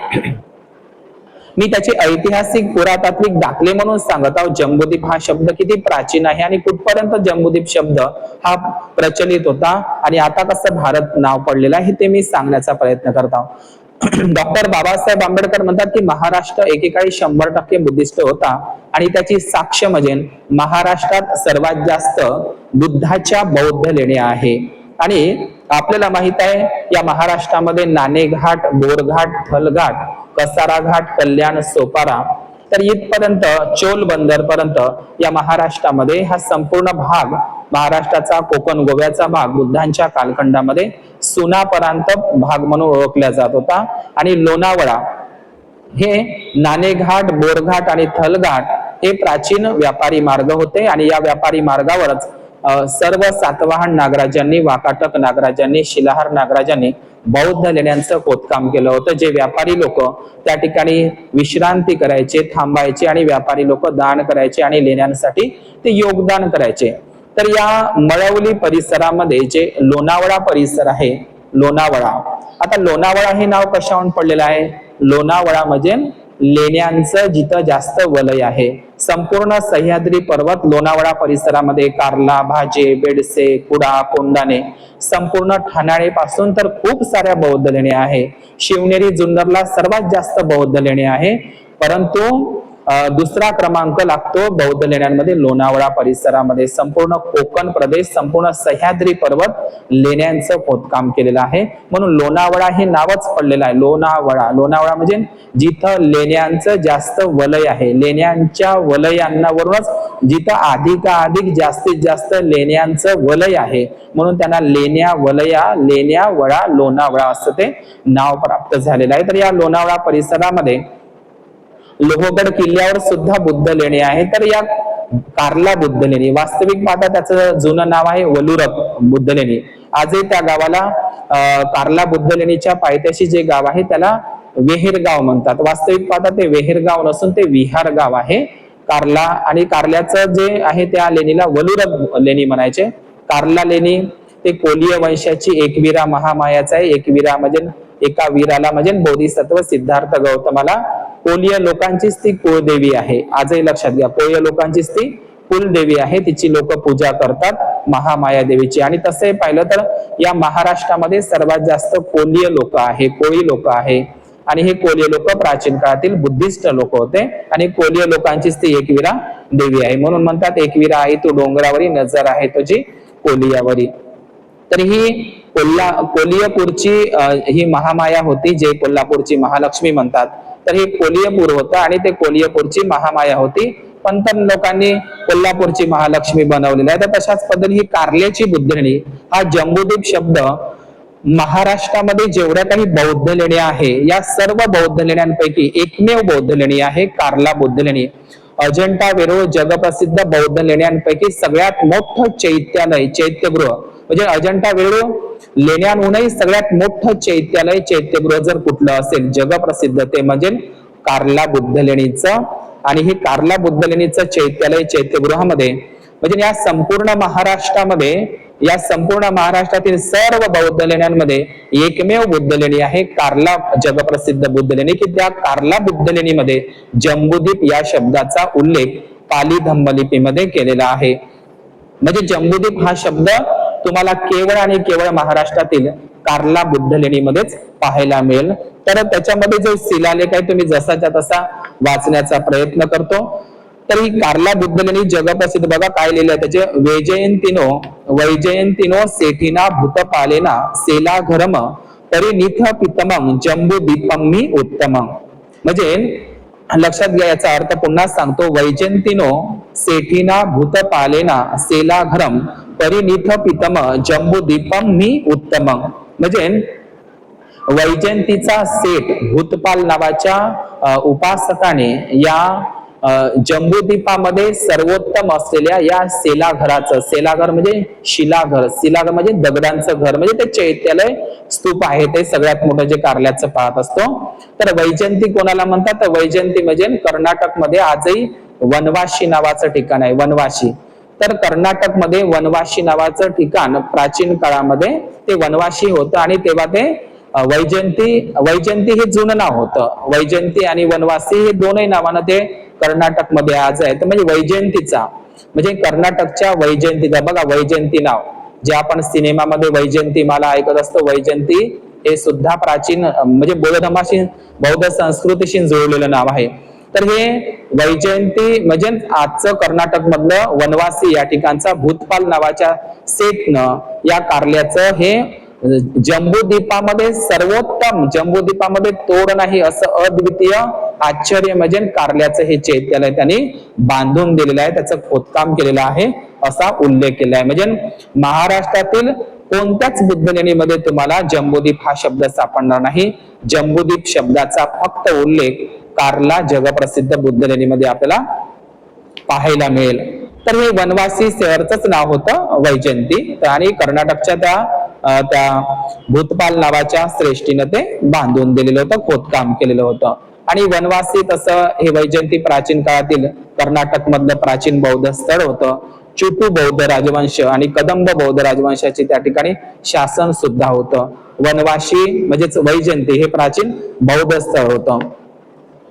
मी त्याचे ऐतिहासिक पुरातात्विक दाखले म्हणून सांगत आहोत जम्बूद्वीप हा शब्द किती प्राचीन आहे आणि कुठपर्यंत जम्बूद्वीप शब्द हा प्रचलित होता आणि आता कसं भारत नाव पडलेलं आहे ते मी सांगण्याचा प्रयत्न करत आहोत. डॉक्टर बाबासाहेब आंबेडकर म्हणतात की महाराष्ट्र एकेकाळी 100% बुद्धिस्ट होता आणि त्याची साक्ष म्हणजे महाराष्ट्रात सर्वात जास्त बुद्धाच्या बौद्ध लेण्या आहे. आणि आपल्याला माहित आहे या महाराष्ट्रामध्ये नाणेघाट, बोरघाट, थलघाट, कसारा घाट, कल्याण, सोपारा तर इथपर्यंत चोल बंदर पर्यंत या महाराष्ट्रामध्ये हा संपूर्ण भाग, महाराष्ट्राचा कोकण गोव्याचा भाग बुद्धांच्या कालखंडामध्ये सुनापरांत भाग म्हणून ओळखला जात होता. आणि लोणावळा हे नाणेघाट, बोरघाट आणि थलघाट हे प्राचीन व्यापारी मार्ग होते आणि या व्यापारी मार्गावरच सर्व सातवाहन नागराजांनी, वाकाटक नागराजांनी, शिलाहार नागराजांनी बौद्ध लेण्यांचं खोदकाम केलं होतं. जे व्यापारी लोक त्या ठिकाणी विश्रांती करायचे, थांबायचे आणि व्यापारी लोक दान करायचे आणि लेण्यांसाठी ते योगदान करायचे. तर या मळवली परिसरामध्ये जे लोणावळा परिसर आहे, लोणावळा, आता लोणावळा हे नाव कशावरून पडलेलं आहे? लोणावळा म्हणजे लेण्यांचं जिथं जास्त वलय आहे. संपूर्ण सह्याद्री पर्वत लोणावळा परिसरामध्ये कार्ला, भाजे, बेडसे, कुडा, कोंडाणे, संपूर्ण ठाणाळे पासून तर खूप साऱ्या बौद्ध लेण्या आहे. शिवनेरी, जुन्नरला सर्वात जास्त बौद्ध लेण्या आहे, परंतु दुसरा क्रमांक लागतो बौद्ध लेण्यांमध्ये लोणावळा परिसरामध्ये. संपूर्ण कोकण प्रदेश, संपूर्ण सह्याद्री पर्वत लेण्यांचं खोदकाम केलेलं आहे, म्हणून लोणावळा हे नावच पडलेलं आहे. लोणावळा, लोणावळा म्हणजे जिथं लेण्यांचं जास्त वलय आहे, लेण्यांच्या वलयांवरूनच जिथं अधिकाधिक जास्तीत जास्त लेण्यांचं वलय आहे म्हणून त्यांना लेण्या वलया, लेण्या वळा, लोणावळा असं ते नाव प्राप्त झालेलं आहे. तर या लोणावळा परिसरामध्ये लोहगड किल्ल्यावर सुद्धा बुद्ध लेणी आहे. तर या कार्ला बुद्ध लेणी, वास्तविक पाहता त्याचं जुनं नाव आहे वलुरक बुद्ध लेणी. आजही त्या गावाला कार्ला बुद्ध लेणीच्या पायथ्याशी जे गाव आहे त्याला वेहेरगाव म्हणतात. वास्तविक पाहता ते वेहेरगाव नसून ते विहार गाव आहे कार्ला. आणि कार्ल्याचं जे आहे त्या लेणीला वलुरक लेणी म्हणायचे. कार्ला लेणी ते कोलीय वंशाची एकवीरा महामायाचा आहे. एकवीरा म्हणजे एका वीराला म्हणजे बोधिसत्व सिद्धार्थ गौतमाला कोलीय लोकांचीच ती कुळदेवी आहे. आजही लक्षात घ्या, कोलीय लोकांचीच ती कुलदेवी आहे, तिची लोक पूजा करतात महामाया देवीची. आणि तसे पाहिलं तर या महाराष्ट्रामध्ये सर्वात जास्त कोलीय लोक आहे, कोळी लोक आहे. आणि हे कोलीय लोक प्राचीन काळातील बुद्धिस्ट लोक होते आणि कोलीय लोकांचीच ती एकवीरा देवी आहे. म्हणून म्हणतात एकवीरा आहे तू डोंगरावरी, नजर आहे तुझी कोलियावरी. तर ही कोल्हापूरची ही महामाया होती, जे कोल्हापूरची महालक्ष्मी म्हणतात. तर हे कोल्हापूर होतं आणि ते कोल्हापूरची महामाया होती, पण तर लोकांनी कोल्हापूरची महालक्ष्मी बनवलेली आहे. तर तशाच पद्धतीने ही कार्ल्याची बुद्धलेणी, हा जम्बूद्वीप शब्द महाराष्ट्रामध्ये जेवढ्या काही बौद्ध लेण्या आहे या सर्व बौद्ध लेण्यांपैकी एकमेव बौद्ध लेणी आहे कार्ला बुद्ध लेणी. अजंठा वेरूळ जगप्रसिद्ध बौद्ध लेण्यांपैकी सगळ्यात मोठं चैत्यालय, चैत्यगृह म्हणजे अजंठा वेरूळ लेण्यांहूनही सगळ्यात मोठं चैत्यालय, चैत्यगृह जर कुठलं असेल जगप्रसिद्ध ते म्हणजे कार्ला बुद्ध लेणीचं. आणि हे कार्ला बुद्ध लेणीचं चैत्यालय, चैत्यगृहामध्ये म्हणजे या संपूर्ण महाराष्ट्रामध्ये, या संपूर्ण महाराष्ट्रातील सर्व बौद्ध लेण्यांमध्ये एकमेव बुद्ध लेणी आहे कार्ला जगप्रसिद्ध बुद्ध लेणी, की त्या कार्ला बुद्ध लेणीमध्ये जम्बूद्वीप या शब्दाचा उल्लेख पाली धम्मलिपीमध्ये केलेला आहे. म्हणजे जम्बूद्वीप हा शब्द तुम्हाला केवळ आणि केवळ महाराष्ट्रातील कार्ला बुद्ध लेणीमध्येच पाहायला मिळेल. तर त्याच्यामध्ये जो शिलालेख आहे तुम्ही जसाच्या तसा वाचण्याचा प्रयत्न करतो. तर ही कार्ला बुद्ध लेणी जगप्रसिद्ध, बघा काय लिहिलं आहे त्याचे, वैजयंतिनो सेठीना भूतपालेना सेला घरम परिनिथ पितमं जम्बूद्वीपमी उत्तमं. म्हणजे लक्षात घ्या, याचा अर्थ पुन्हा सांगतो, वैजयंतिनो सेठीना भूतपालेना सेला घरम परिनिथ पितम जम्बूद्वीपम मी उत्तमं. म्हणजे वैजयंतीचा सेठ भूतपाल नावाच्या उपासकाने या जम्बूद्वीपामध्ये सर्वोत्तम असलेल्या या सेलाघराचं, सेलाघर म्हणजे शिलाघर, शिलाघर म्हणजे दगडांचं घर, म्हणजे ते चैत्यालय स्तूप आहे ते सगळ्यात मोठं जे कार्ल्याचं पाहत असतो. तर वैजयंती कोणाला म्हणतात? तर वैजयंती म्हणजे कर्नाटक मध्ये आजही वनवाशी नावाचं ठिकाण आहे, वनवाशी. तर कर्नाटक मध्ये वनवाशी नावाचं ठिकाण प्राचीन काळामध्ये ते वनवाशी होतं आणि तेव्हा ते वैजयंती हे जुनं नाव होतं. वैजयंती आणि वनवासी हे दोनही नावानं ते कर्नाटक मध्ये आज आहे. तर म्हणजे वैजयंतीचा म्हणजे कर्नाटकच्या वैजयंतीचा, बघा वैजयंती नाव जे आपण सिनेमामध्ये वैजयंती माला ऐकत असतो, वैजयंती हे सुद्धा प्राचीन म्हणजे बौद्ध धर्माशी बौद्ध संस्कृतीशी जोडलेलं नाव आहे. तर हे वैजयंती म्हणजे आजचं कर्नाटक मधलं वनवासी या ठिकाणचा भूतपाल नावाच्या सेटनं या कारल्याचं हे जम्बूद्वीपामध्ये सर्वोत्तम, जम्बूद्वीपामध्ये तोड नाही असं अद्वितीय आश्चर्य म्हणजे कारल्याचं हे चैत्यालय त्यांनी बांधून दिलेलं आहे, त्याचं खोदकाम केलेलं आहे असा उल्लेख केला आहे. म्हणजे महाराष्ट्रातील कोणत्याच बुद्धलेणीमध्ये तुम्हाला जम्बूद्वीप हा शब्द सापडणार नाही. जम्बूद्वीप शब्दाचा फक्त उल्लेख कारला जगप्रसिद्ध बुद्धलेणीमध्ये आपल्याला पाहायला मिळेल. तर हे वनवासी शहरच नाव होतं वैजयंती आणि कर्नाटकच्या त्या भूतपाल नावाच्या श्रेष्ठीनं ते बांधून दिलेलं होतं, खोदकाम केलेलं होतं. आणि वनवासी तसं हे वैजयंती प्राचीन काळातील कर्नाटक मधलं प्राचीन बौद्ध स्थळ होतं. चुटू बौद्ध राजवंश आणि कदंब बौद्ध राजवंशाचे त्या ठिकाणी शासन सुद्धा होतं. वनवासी म्हणजेच वैजयंती हे प्राचीन बौद्ध स्थळ होतं.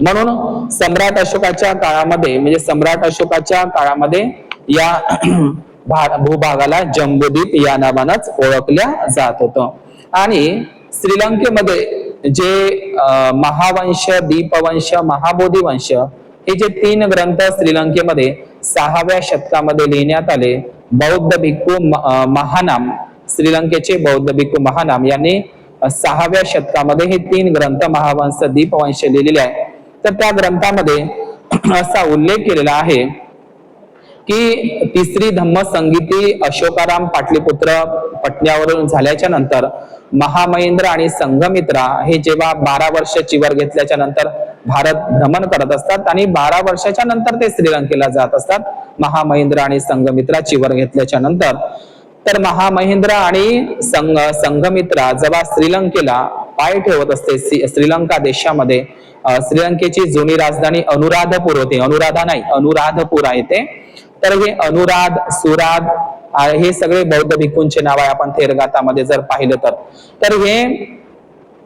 म्हणून सम्राट अशोकाच्या काळामध्ये म्हणजे सम्राट अशोकाच्या काळामध्ये या भूभागाला जम्बूद्वीप या नावानंच ओळखल्या जात होतं. आणि श्रीलंकेमध्ये जे महावंश, दीपवंश, महाबोधी वंश हे जे 3 ग्रंथ श्रीलंकेमध्ये 6व्या शतकामध्ये लिहिण्यात आले. बौद्ध भिक्खू महानाम, श्रीलंकेचे बौद्ध भिक्खू महानाम यांनी 6व्या शतकामध्ये हे 3 ग्रंथ महावंश, दीपवंश लिहिलेले आहे. तर त्या ग्रंथामध्ये असा उल्लेख केलेला आहे की तिसरी धम्मसंगीती अशोकाराम पाटलीपुत्र पटण्यावरून झाल्याच्या नंतर महामहिंद्र आणि संघमित्रा हे जेव्हा 12 वर्ष चिवर घेतल्याच्या नंतर भारत भ्रमण करत असतात आणि 12 वर्षाच्या नंतर ते श्रीलंकेला जात असतात. महामहिंद्र आणि संघमित्रा चिवर घेतल्याच्या नंतर तर महामहिंद्र आणि संघमित्रा जेव्हा श्रीलंकेला पाय ठेवत असते, श्रीलंका देशामध्ये श्रीलंकेची जुनी राजधानी अनुराधपूर होती. अनुराधा नाही, अनुराधपूर आहे ते. तर हे अनुराध, सुराध हे सगळे बौद्ध भिक्खूंचे नाव आहे. आपण थेरगाथामध्ये जर पाहिलं तर हे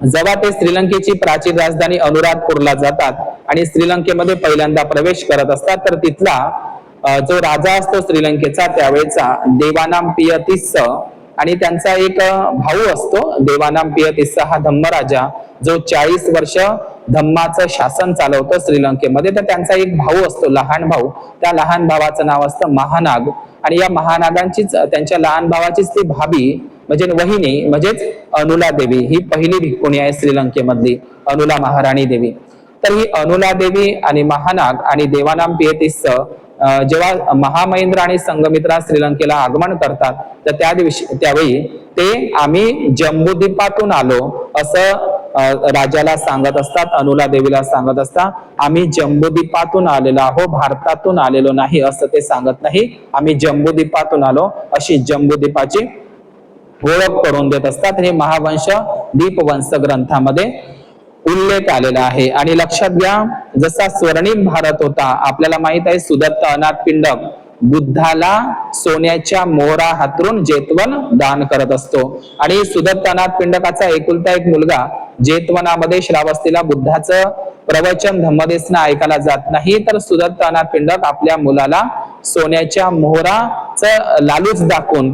जेव्हा ते श्रीलंकेची प्राचीन राजधानी अनुराधपूरला जातात आणि श्रीलंकेमध्ये पहिल्यांदा प्रवेश करत असतात, तर तिथला जो राजा असतो श्रीलंकेचा त्यावेळेचा देवानामपिय तिस्स आणि त्यांचा एक भाऊ असतो देवानामपिय तिस्स हा धम्मराजा जो 40 वर्ष धम्माचं शासन चालवतो श्रीलंकेमध्ये. तर त्यांचा एक भाऊ असतो, लहान भाऊ. त्या लहान भावाचं नाव असतं महानाग आणि या महानागांचीच त्यांच्या लहान भावाचीच ती भाभी म्हणजे वहिनी म्हणजेच अनुला देवी ही पहिली भिक्खुणी आहे श्रीलंकेमधली, अनुला महाराणी देवी. तर ही अनुला देवी आणि महानाग आणि देवानामपिय तिस्स जेव्हा महामहिंद्र आणि संघमित्रा श्रीलंकेला आगमन करतात तर त्यावेळी ते आम्ही जम्बूद्वीपातून आलो असं राजाला सांगत असतात, अनुला देवीला सांगत असतात. आम्ही जम्बूद्वीपातून आलेलो आहो, भारतातून आलेलो नाही असं ते सांगत नाही. आम्ही जम्बूद्वीपातून आलो अशी जम्बूद्वीपाची ओळख करून देत असतात. हे महावंश दीपवंश ग्रंथामध्ये उल्लेख आलेला आहे. आणि लक्षात घ्या, जसा स्वर्णिम भारत होता आपल्याला माहित आहे, सुदत्त अनाथ पिंडक बुद्धाला सोन्याच्या मोहरा हातरून जेतवन दान करत असतो आणि सुदत्त अनाथ पिंडकाचा एकुलता एक मुलगा जेतवनामध्ये श्रावस्तीला बुद्धाचं प्रवचन धम्मदेशना ऐकायला जात नाही, तर सुदत्त अनाथ पिंडक आपल्या मुलाला सोन्याच्या मोहराचं लालूच दाखवून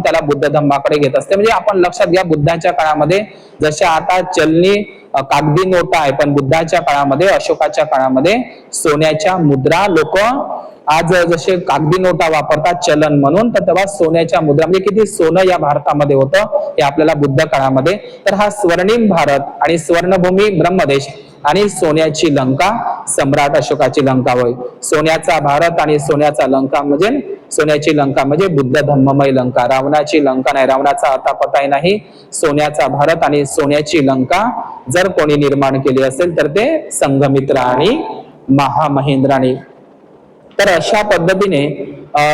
त्याला बुद्ध धम्माकडे घेत असते. म्हणजे आपण लक्षात घ्या, बुद्धाच्या काळामध्ये जशा आता चलनी कागदी नोटा आहे, पण बुद्धाच्या काळामध्ये, अशोकाच्या काळामध्ये सोन्याच्या मुद्रा लोक आज जसे कागदी नोटा वापरतात चलन म्हणून, तर तेव्हा सोन्याच्या मुद्रा म्हणजे किती सोनं या भारतामध्ये होतं हे आपल्याला बुद्ध काळामध्ये. तर हा स्वर्णिम भारत आणि स्वर्णभूमी ब्रह्मदेश आणि सोन्याची लंका सम्राट अशोकाची लंका होय. सोन्याचा भारत आणि सोन्याचा लंका म्हणजे सोन्याची लंका म्हणजे बुद्ध धम्ममय लंका, रावणाची लंका नाही, रावणाचा अतापताय नाही. सोन्याचा भारत आणि सोन्याची लंका जर कोणी निर्माण केली असेल तर ते संघमित्रा आणि महामहिंद्राने. तर अशा पद्धतीने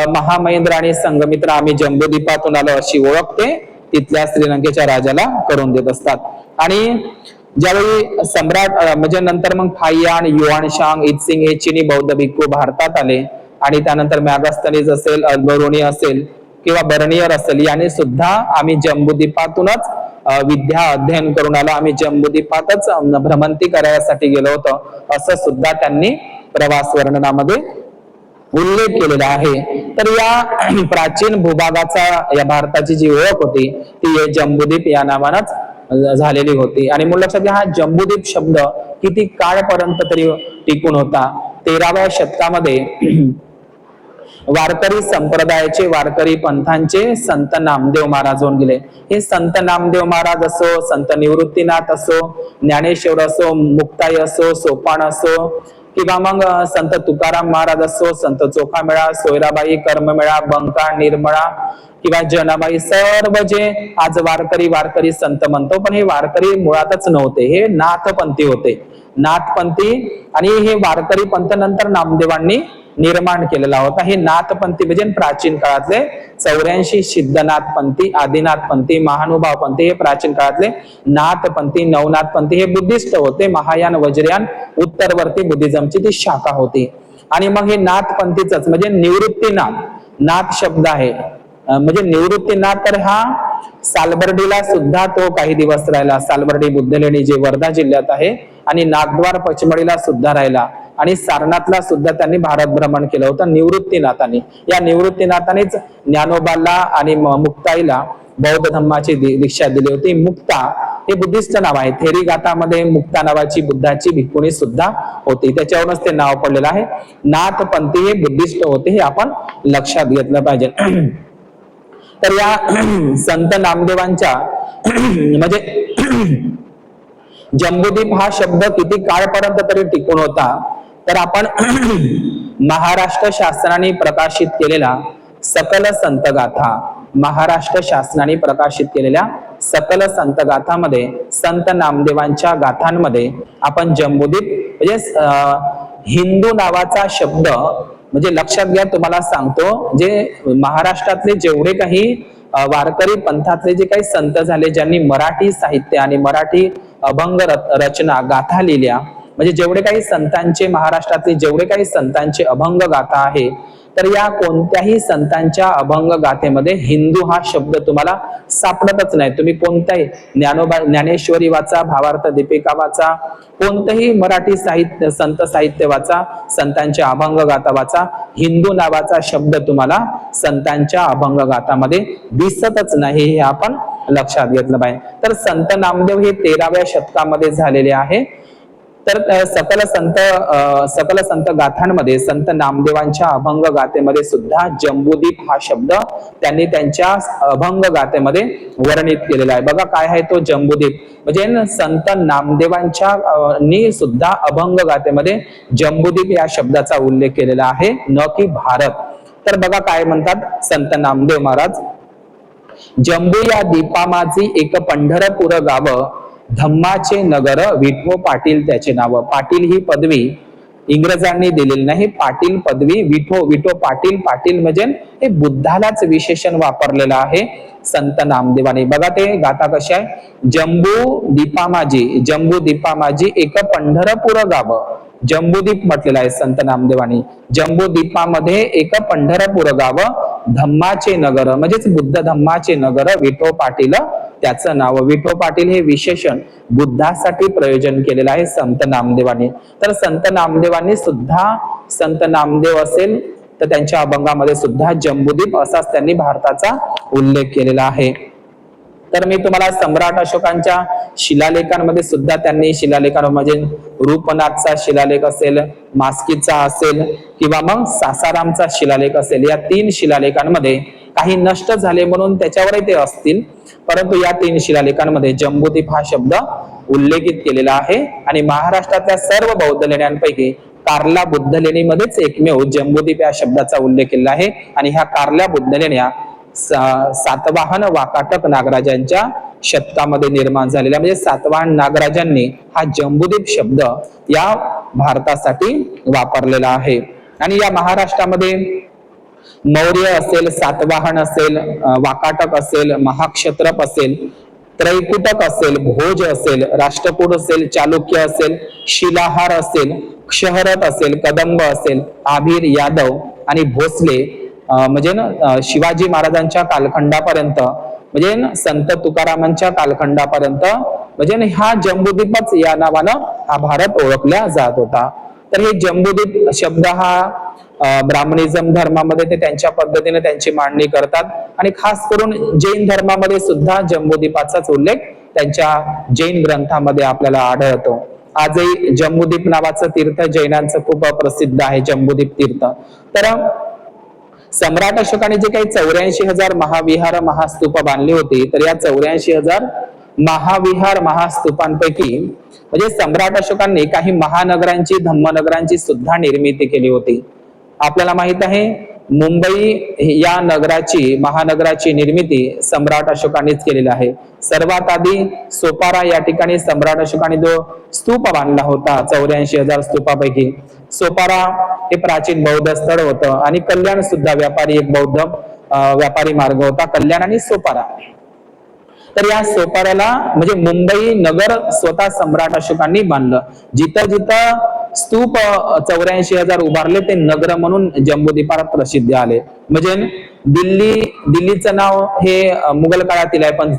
महामहिंद्र आणि संघमित्रा आम्ही जम्बूद्वीपातून आलो अशी ओळख ते तिथल्या श्रीलंकेच्या राजाला करून देत असतात. आणि ज्यावेळी सम्राट म्हणजे नंतर मग फाहियान, युआनशांग, इत्सिंग हे चीनी बौद्ध भिक्खू भारतात आले आणि त्यानंतर मॅगस्थनीज असेल, अल्बरोनी असेल किंवा बर्नियर असेल, याने सुद्धा आम्ही जम्बूद्वीपातूनच विद्या अध्ययन करून आलो, आम्ही जम्बूद्वीपातच भ्रमंती करायसाठी गेलो होतो असं सुद्धा त्यांनी प्रवास वर्णनामध्ये उल्लेख केलेला आहे. तर या प्राचीन भूभागाचा या भारताची जी ओळख होती ती जम्बूद्वीप या नावानंच झालेली होती. आणि मूळ लक्षात घ्या, हा जम्बूद्वीप शब्द किती काळपर्यंत तरी टिकून होता. 13व्या शतकामध्ये वारकरी संप्रदायाचे, वारकरी पंथांचे संत नामदेव महाराज होऊन गेले. हे संत नामदेव महाराज असो, संत निवृत्तीनाथ असो, ज्ञानेश्वर असो, मुक्ताई असो, सोपान असो, किंवा मग संत तुकाराम महाराज असो, संत चोखामेळा, सोयराबाई, कर्ममेळा, बंका, निर्मळा किंवा जनाबाई, सर्व जे आज वारकरी संत म्हणतो, पण हे वारकरी मुळातच नव्हते, हे नाथपंथी होते. नाथपंथी, आणि हे वारकरी पंथ नंतर नामदेवांनी निर्माण केलेला होता. हे नाथपंथी म्हणजे प्राचीन काळातले 84 सिद्धनाथपंथी, आदिनाथपंथी, महानुभावपंथी हे प्राचीन काळातले नाथपंथी. नवनाथपंथी हे बुद्धिस्ट होते. महायान, वज्रयान उत्तरवर्ती बुद्धिझमची ती शाखा होती. आणि मग हे नाथपंथीच म्हणजे निवृत्तीनाथ, नाथ शब्द आहे म्हणजे निवृत्तीनाथ, तर हा सालबर्डीला सुद्धा तो काही दिवस राहिला. सालबर्डी बुद्धलेणी जे वर्धा जिल्ह्यात आहे, आणि नागद्वार पचमढीला सुद्धा राहिला, आणि सारनाथला सुद्धा त्यांनी भारत भ्रमण केलं होतं निवृत्तीनाथांनी. या निवृत्तीनाथांनीच ज्ञानोबाला आणि मुक्ताईला बौद्ध धम्माची दीक्षा दिली होती. मुक्ता हे बुद्धिस्ट नाव आहे. थेरी गाथामध्ये मुक्ता नावाची बुद्धाची भिक्खुणी सुद्धा होती, त्याच्यावरूनच ते नाव पडलेलं आहे. नाथपंथी हे बुद्धिस्ट होते, हे आपण लक्षात घेतलं पाहिजे. तर या संत नामदेवांच्या म्हणजे जम्बूद्वीप हा शब्द किती काळपर्यंत तरी टिकून होता, तर आपण महाराष्ट्र शासनाने प्रकाशित केलेला सकल संत गाथा, महाराष्ट्र शासनाने प्रकाशित केलेल्या सकल संत गाथामध्ये संत नामदेवांच्या गाथांमध्ये आपण जम्बूद्वीप म्हणजे हिंदू नावाचा शब्द, म्हणजे लक्षात घ्या, तुम्हाला सांगतो, जे महाराष्ट्रातले जेवढे काही वारकरी पंथातले जे काही संत झाले, ज्यांनी मराठी साहित्य आणि मराठी अभंग रचना गाथा लिहिल्या, म्हणजे जेवढे काही संतांचे, महाराष्ट्रातले जेवढे काही संतांचे अभंग गाथा आहे, तर या कोणत्याही संतांच्या अभंग गाथेमध्ये हिंदू हा शब्द तुम्हाला सापडतच नाही. तुम्ही कोणत्याही ज्ञानेश्वरी वाचा, भावार्थ दीपिका वाचा, कोणतंही मराठी साहित्य, संत साहित्य वाचा, संतांच्या अभंग गाथा वाचा, हिंदू नावाचा शब्द तुम्हाला संतांच्या अभंग गाथामध्ये दिसतच नाही, हे आपण लक्षात घेतलं पाहिजे. तर संत नामदेव हे 13व्या शतकामध्ये झालेले आहे. तर सकल संत गाथांमध्ये संत नामदेवांच्या अभंग गाथेमध्ये सुद्धा जम्बूद्वीप हा शब्द त्यांनी त्यांच्या अभंग गाथेमध्ये वर्णित केलेला आहे. बघा काय आहे तो जम्बूद्वीप, म्हणजे संत नामदेवांच्या नी सुद्धा अभंग गाथेमध्ये जम्बूद्वीप या शब्दाचा उल्लेख केलेला आहे, न की भारत. तर बघा काय म्हणतात संत नामदेव महाराज, जम्बू या दीपा माझी एक पंढरपूर गाव, धम्माचे नगर विठो पाटील त्याचे नाव. पाटील ही पदवी इंग्रजांनी दिलेली नाही, पाटील पदवी विठो पाटील. पाटील म्हणजे हे बुद्धालाच विशेषण वापरलेलं आहे संत नामदेवानी. बघा ते गाथा कशी आहे, जम्बू दीपा माझी एक पंढरपूर गाव. जम्बूद्वीप म्हटलेला आहे संत नामदेवानी. जम्बूद्वीपामध्ये एक पंढरपूर गाव, धम्माचे नगर म्हणजेच बुद्ध धम्माचे नगर, विठो पाटील त्याचं नाव. विठो पाटील हे विशेषण बुद्धासाठी प्रयोजन केलेलं आहे संत नामदेवानी. तर संत नामदेवांनी सुद्धा, संत नामदेव असेल तर त्यांच्या अभंगामध्ये सुद्धा जम्बूद्वीप असाच त्यांनी भारताचा उल्लेख केलेला आहे. तर मी तुम्हाला सम्राट अशोकांच्या शिलालेखांमध्ये सुद्धा त्यांनी शिलालेखांमध्ये रूपनाथचा शिलालेख असेल, मास्कीचा असेल, किंवा मग सासारामचा शिलालेख असेल, या 3 शिलालेखांमध्ये काही नष्ट झाले म्हणून त्याच्यावरही ते असतील, परंतु या 3 शिलालेखांमध्ये जम्बूद्वीप हा शब्द उल्लेखित केलेला आहे. आणि महाराष्ट्रातल्या सर्व बौद्ध लेण्यांपैकी कार्ला बुद्ध लेणीमध्येच एकमेव जम्बूद्वीप या शब्दाचा उल्लेख केलेला आहे. आणि ह्या कार्ला बुद्ध लेण्या सातवाहन वाकाटक नागराजांच्या शतकामध्ये निर्माण झालेला, म्हणजे सातवाहन नागराजांनी हा जम्बूद्वीप शब्द या भारतासाठी वापरलेला आहे. आणि या महाराष्ट्रामध्ये मौर्य असेल, सातवाहन असेल, वाकाटक असेल, महाक्षत्रप असेल, त्रैकुटक असेल, भोज असेल, राष्ट्रकूट असेल, चालुक्य असेल, शिलाहार असेल, क्षहरत असेल, कदंब असेल, आभीर, यादव आणि भोसले, म्हणजे शिवाजी महाराजांच्या कालखंडापर्यंत, म्हणजे संत तुकारामांच्या कालखंडापर्यंत, म्हणजे हा जम्बूद्वीपच या नावानं हा भारत ओळखला जात होता. तर हे जम्बूद्वीप शब्द हा ब्राह्मणिझम धर्मामध्ये ते त्यांच्या पद्धतीने त्यांची मांडणी करतात, आणि खास करून जैन धर्मामध्ये सुद्धा जम्बूद्वीपाचाच उल्लेख त्यांच्या जैन ग्रंथामध्ये आपल्याला आढळतो. आजही जम्बूद्वीप नावाचं तीर्थ जैनांचं खूप प्रसिद्ध आहे, जम्बूद्वीप तीर्थ. तर सम्राट अशोकाने जे काही 84,000 महाविहार महास्तूप बांधली होती, तर या 84,000 महाविहार महास्तूपांपैकी म्हणजे सम्राट अशोकांनी काही महानगरांची, धम्मनगरांची सुद्धा निर्मिती केली होती. आपल्याला माहित आहे मुंबई या नगराची, महानगराची निर्मिती सम्राट अशोकांनीच केलेली आहे. सर्वात आधी सोपारा या ठिकाणी सम्राट अशोकाने जो स्तूप बांधला होता 84,000 स्तूपापैकी, सोपारा हे प्राचीन बौद्ध स्थळ होतं आणि कल्याण सुद्धा व्यापारी एक बौद्ध व्यापारी मार्ग होता, कल्याण आणि सोपारा. तर या सोपाऱ्याला म्हणजे मुंबई नगर स्वतः सम्राट अशोकांनी बांधलं. जिथं जिथं स्तूप 84,000 उभारले ते नगर म्हणून जम्बूद्वीपात प्रसिद्ध आले. म्हणजे दिल्लीचं नाव हे मुघल काळातील आहे, पण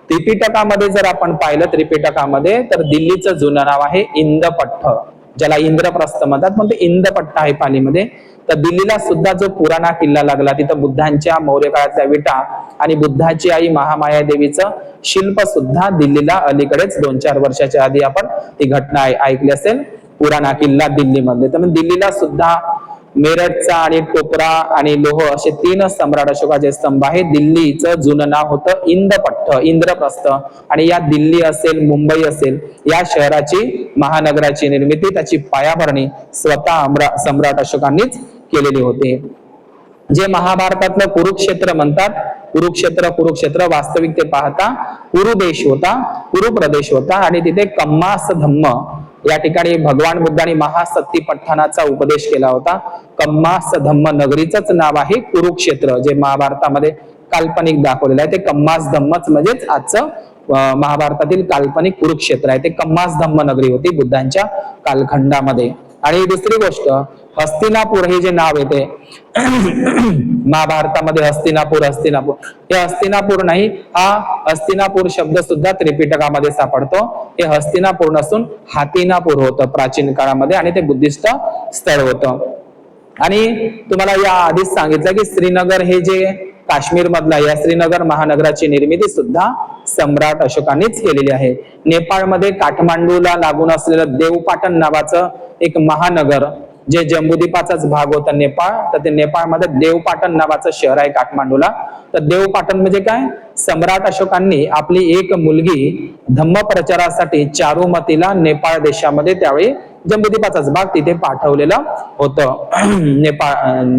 त्रिपिटकामध्ये जर आपण पाहिलं त्रिपिटकामध्ये तर दिल्लीचं जुनं नाव आहे इंदपट्ट, ज्याला इंद्रप्रस्थ म्हणतात, पण ते इंदपट्ट आहे पालीमध्ये. तर दिल्लीला सुद्धा जो पुराणा किल्ला लागला, तिथं बुद्धांच्या मौर्य काळातल्या विटा आणि बुद्धाची आई महामाया देवीचं शिल्प सुद्धा दिल्लीला अलीकडेच 2-4 वर्षाच्या आधी आपण ती घटना ऐकली असेल, पुराणा किल्ला दिल्लीमध्ये. तर दिल्लीला सुद्धा मेरठचा आणि टोपरा आणि लोह असे 3 सम्राट अशोकाचे स्तंभ आहे. दिल्लीचं जुनं नाव होतं इंदपट्ट, इंद्रप्रस्थ. आणि या दिल्ली असेल, मुंबई असेल, या शहराची, महानगराची निर्मिती, त्याची पायाभरणी स्वतः सम्राट अशोकांनीच केलेली होती. जे महाभारतातलं कुरुक्षेत्र म्हणतात, कुरुक्षेत्र वास्तविक ते पाहता कुरु देश होता, कुरु प्रदेश होता आणि तिथे कम्मास धम्म या ठिकाणी भगवान बुद्धांनी महासत्ती पठणाचा उपदेश केला होता. कम्मास धम्म नगरीचंच नाव आहे कुरुक्षेत्र, जे महाभारतामध्ये काल्पनिक दाखवलेलं आहे. ते कम्मास धम्मच म्हणजेच आजचं महाभारतातील काल्पनिक कुरुक्षेत्र आहे. ते कम्मास धम्म नगरी होती बुद्धांच्या कालखंडामध्ये. आणि दुसरी गोष्ट, हस्तिनापूर हे जे नाव येते महाभारतामध्ये, हस्तिनापूर, हे हस्तिनापूर नाही, हा हस्तिनापूर शब्द सुद्धा त्रिपिटकामध्ये सापडतो. हे हस्तिनापूर नसून हातिनापूर होतं प्राचीन काळामध्ये आणि ते बुद्धिस्ट स्थळ होतं. आणि तुम्हाला या आधीच सांगितलं की श्रीनगर हे जे काश्मीर मधला, या श्रीनगर महानगराची निर्मिती सुद्धा सम्राट अशोकांनीच केलेली आहे. नेपाळमध्ये काठमांडूला लागून असलेलं देवपाटण नावाचं एक महानगर, जे जम्बूद्वीपाचाच भाग होता नेपाळ, तर ते नेपाळमध्ये देवपाटण नावाचं शहर आहे काठमांडूला. तर देवपाटण म्हणजे काय, सम्राट अशोकांनी आपली एक मुलगी धम्म प्रचारासाठी चारुमतीला नेपाळ देशामध्ये, त्यावेळी जम्बूद्वीपाचाच भाग, तिथे पाठवलेलं होतं नेपाळ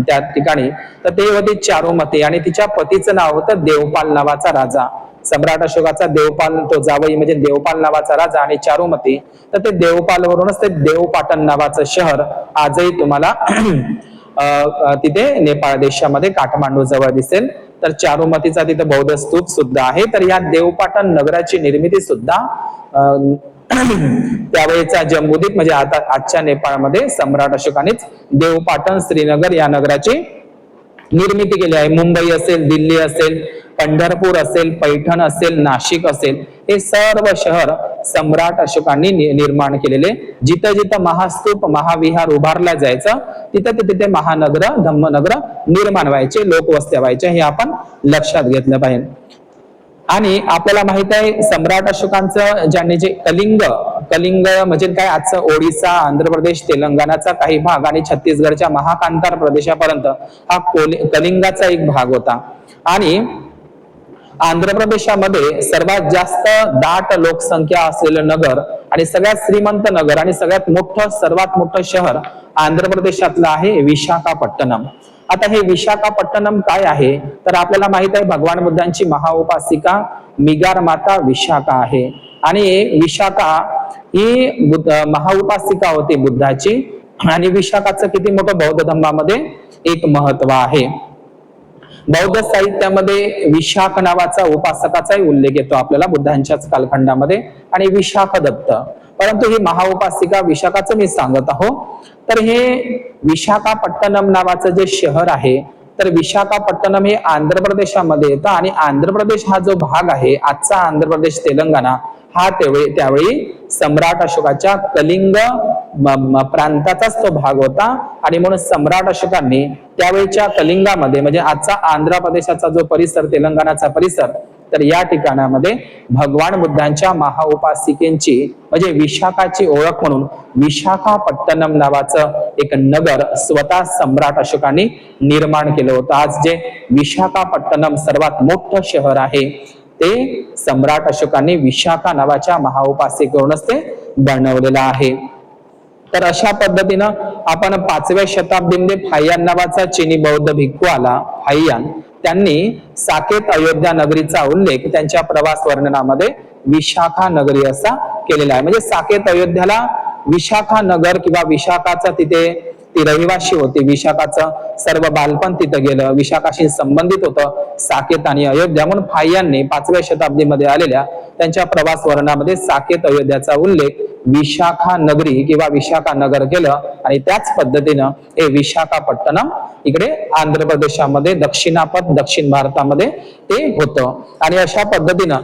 त्या ठिकाणी. तर ते होती चारुमती आणि तिच्या पतीचं नाव होतं देवपाल नावाचा राजा. सम्राट अशोकाचा देवपाल, तो जावई म्हणजे देवपाल नावाचा राजा, आणि चारुमती, तर ते देवपाल वरूनच ते देवपाटण नावाचं शहर आजही तुम्हाला तिथे नेपाळ देशामध्ये काठमांडू जवळ दिसेल. तर चारुमतीचा तिथे बौद्ध स्तूप सुद्धा आहे. तर या देवपाटण नगराची निर्मिती सुद्धा त्यावेळेचा जम्बूद्वीप म्हणजे आता आजच्या नेपाळमध्ये सम्राट अशोकानेच देवपाटण, श्रीनगर या नगराची निर्मिती केली आहे. मुंबई असेल, दिल्ली असेल, पंढरपूर असेल, पैठण असेल, नाशिक असेल, हे सर्व शहर सम्राट अशोकांनी निर्माण केलेले. जिथं जिथं महास्तूप, महाविहार उभारला जायचं, तिथं तिथे महानगर, धम्मनगर निर्माण व्हायचे, लोकवस्त्या व्हायच्या, हे आपण लक्षात घेतलं पाहिजे. आणि आपल्याला माहित आहे सम्राट अशोकांचं ज्यांनी जे कलिंग म्हणजे काय, आजचं ओडिसा, आंध्र प्रदेश, तेलंगणाचा काही भाग आणि छत्तीसगडच्या महाकांतार प्रदेशापर्यंत हा कलिंगाचा एक भाग होता. आणि आंध्र प्रदेशामध्ये सर्वात जास्त दाट लोकसंख्या असलेलं नगर आणि सगळ्यात श्रीमंत नगर आणि सर्वात मोठं शहर आंध्र प्रदेशातलं आहे विशाखापट्टणम. आता हे विशाखापट्टणम काय आहे, तर आपल्याला माहित आहे भगवान बुद्धांची महाउपासिका मिगार माता विशाखा आहे. आणि विशाखा ही महाउपासिका होती बुद्धाची. आणि विशाखाचं किती मोठं बौद्ध धर्मामध्ये एक महत्व आहे. बौद्ध साहित्यामध्ये विशाख नावाचा उपासकाचाही उल्लेख येतो आपल्याला बुद्धांच्याच कालखंडामध्ये, आणि विशाख दत्त. परंतु ही महाउपासिका विशाखाचं मी सांगत आहो. तर हे विशाखापट्टणम नावाचं जे शहर आहे, तर विशाखापट्टणम हे आंध्र प्रदेशामध्ये येतं. आणि आंध्र प्रदेश हा जो भाग आहे, आजचा आंध्र प्रदेश, तेलंगणा, हा त्यावेळी सम्राट अशोकाच्या कलिंग प्रांताचाच तो भाग होता. आणि म्हणून सम्राट अशोकांनी त्यावेळीच्या कलिंगामध्ये म्हणजे आजचा आंध्र प्रदेशाचा जो परिसर, तेलंगणाचा परिसर, तर या ठिकाणामध्ये भगवान बुद्धांच्या महाउपासिकेंची म्हणजे विशाखाची ओळख म्हणून विशाखापट्टणम नावाचं एक नगर स्वतः सम्राट अशोकांनी निर्माण केलं होतं. आज जे विशाखापट्टणम सर्वात मोठं शहर आहे ते सम्राट अशोकांनी विशाखा नावाच्या महाउपासिकेवरूनच ते बनवलेलं आहे. तर अशा पद्धतीनं आपण 5व्या शताब्दीमध्ये फाहियान नावाचा चीनी बौद्ध भिक्खू आला. फाहियान त्यांनी साकेत अयोध्या नगरीचा उल्लेख त्यांच्या प्रवास वर्णनामध्ये विशाखा नगरी असा केलेला आहे. म्हणजे साकेत अयोध्याला विशाखा नगर किंवा विशाखाचा तिथे ती रहिवाशी होती. विशाखाचं सर्व बालपण तिथं गेलं, विशाखाशी संबंधित होतं साकेत आणि अयोध्या. म्हणून फाहियानने 5व्या शताब्दीमध्ये आलेल्या त्यांच्या प्रवास वर्णनामध्ये साकेत अयोध्याचा उल्लेख विशाखा नगरी किंवा विशाखा नगर केलं आणि त्याच पद्धतीनं हे विशाखापट्टणम इकडे आंध्र प्रदेशामध्ये दक्षिण भारतामध्ये ते होतं. आणि अशा पद्धतीनं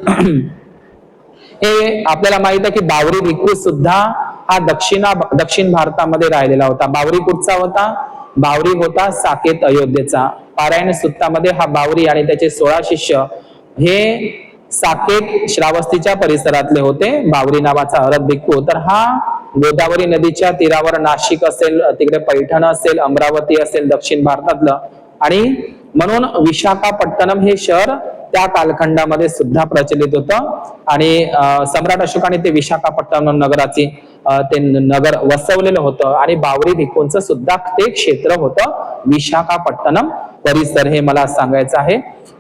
हे आपल्याला माहित आहे की बावरी भिक्खू सुद्धा हा दक्षिण भारतामध्ये राहिलेला होता. बावरी कुठचा होता? बावरी होता साकेत अयोध्येचा. पारायण सुत्तामध्ये हा बावरी आणि त्याचे 16 शिष्य हे साकेत श्रावस्तीच्या परिसरातले होते. बावरी नावाचा अरब भिक्खू. तर हा गोदावरी नदीच्या तीरावर नाशिक असेल, तिकडे पैठण असेल, अमरावती असेल दक्षिण भारतातलं, आणि म्हणून विशाखापट्टणम हे शहर त्या कालखंडामध्ये सुद्धा प्रचलित होतं. आणि सम्राट अशोकाने ते विशाखापट्टणम नगराची ते नगर वसवलेलं होतं. आणि बावरी भिक्खूंचं सुद्धा ते क्षेत्र होतं विशाखापट्टणम परिसर, हे मला सांगायचं आहे.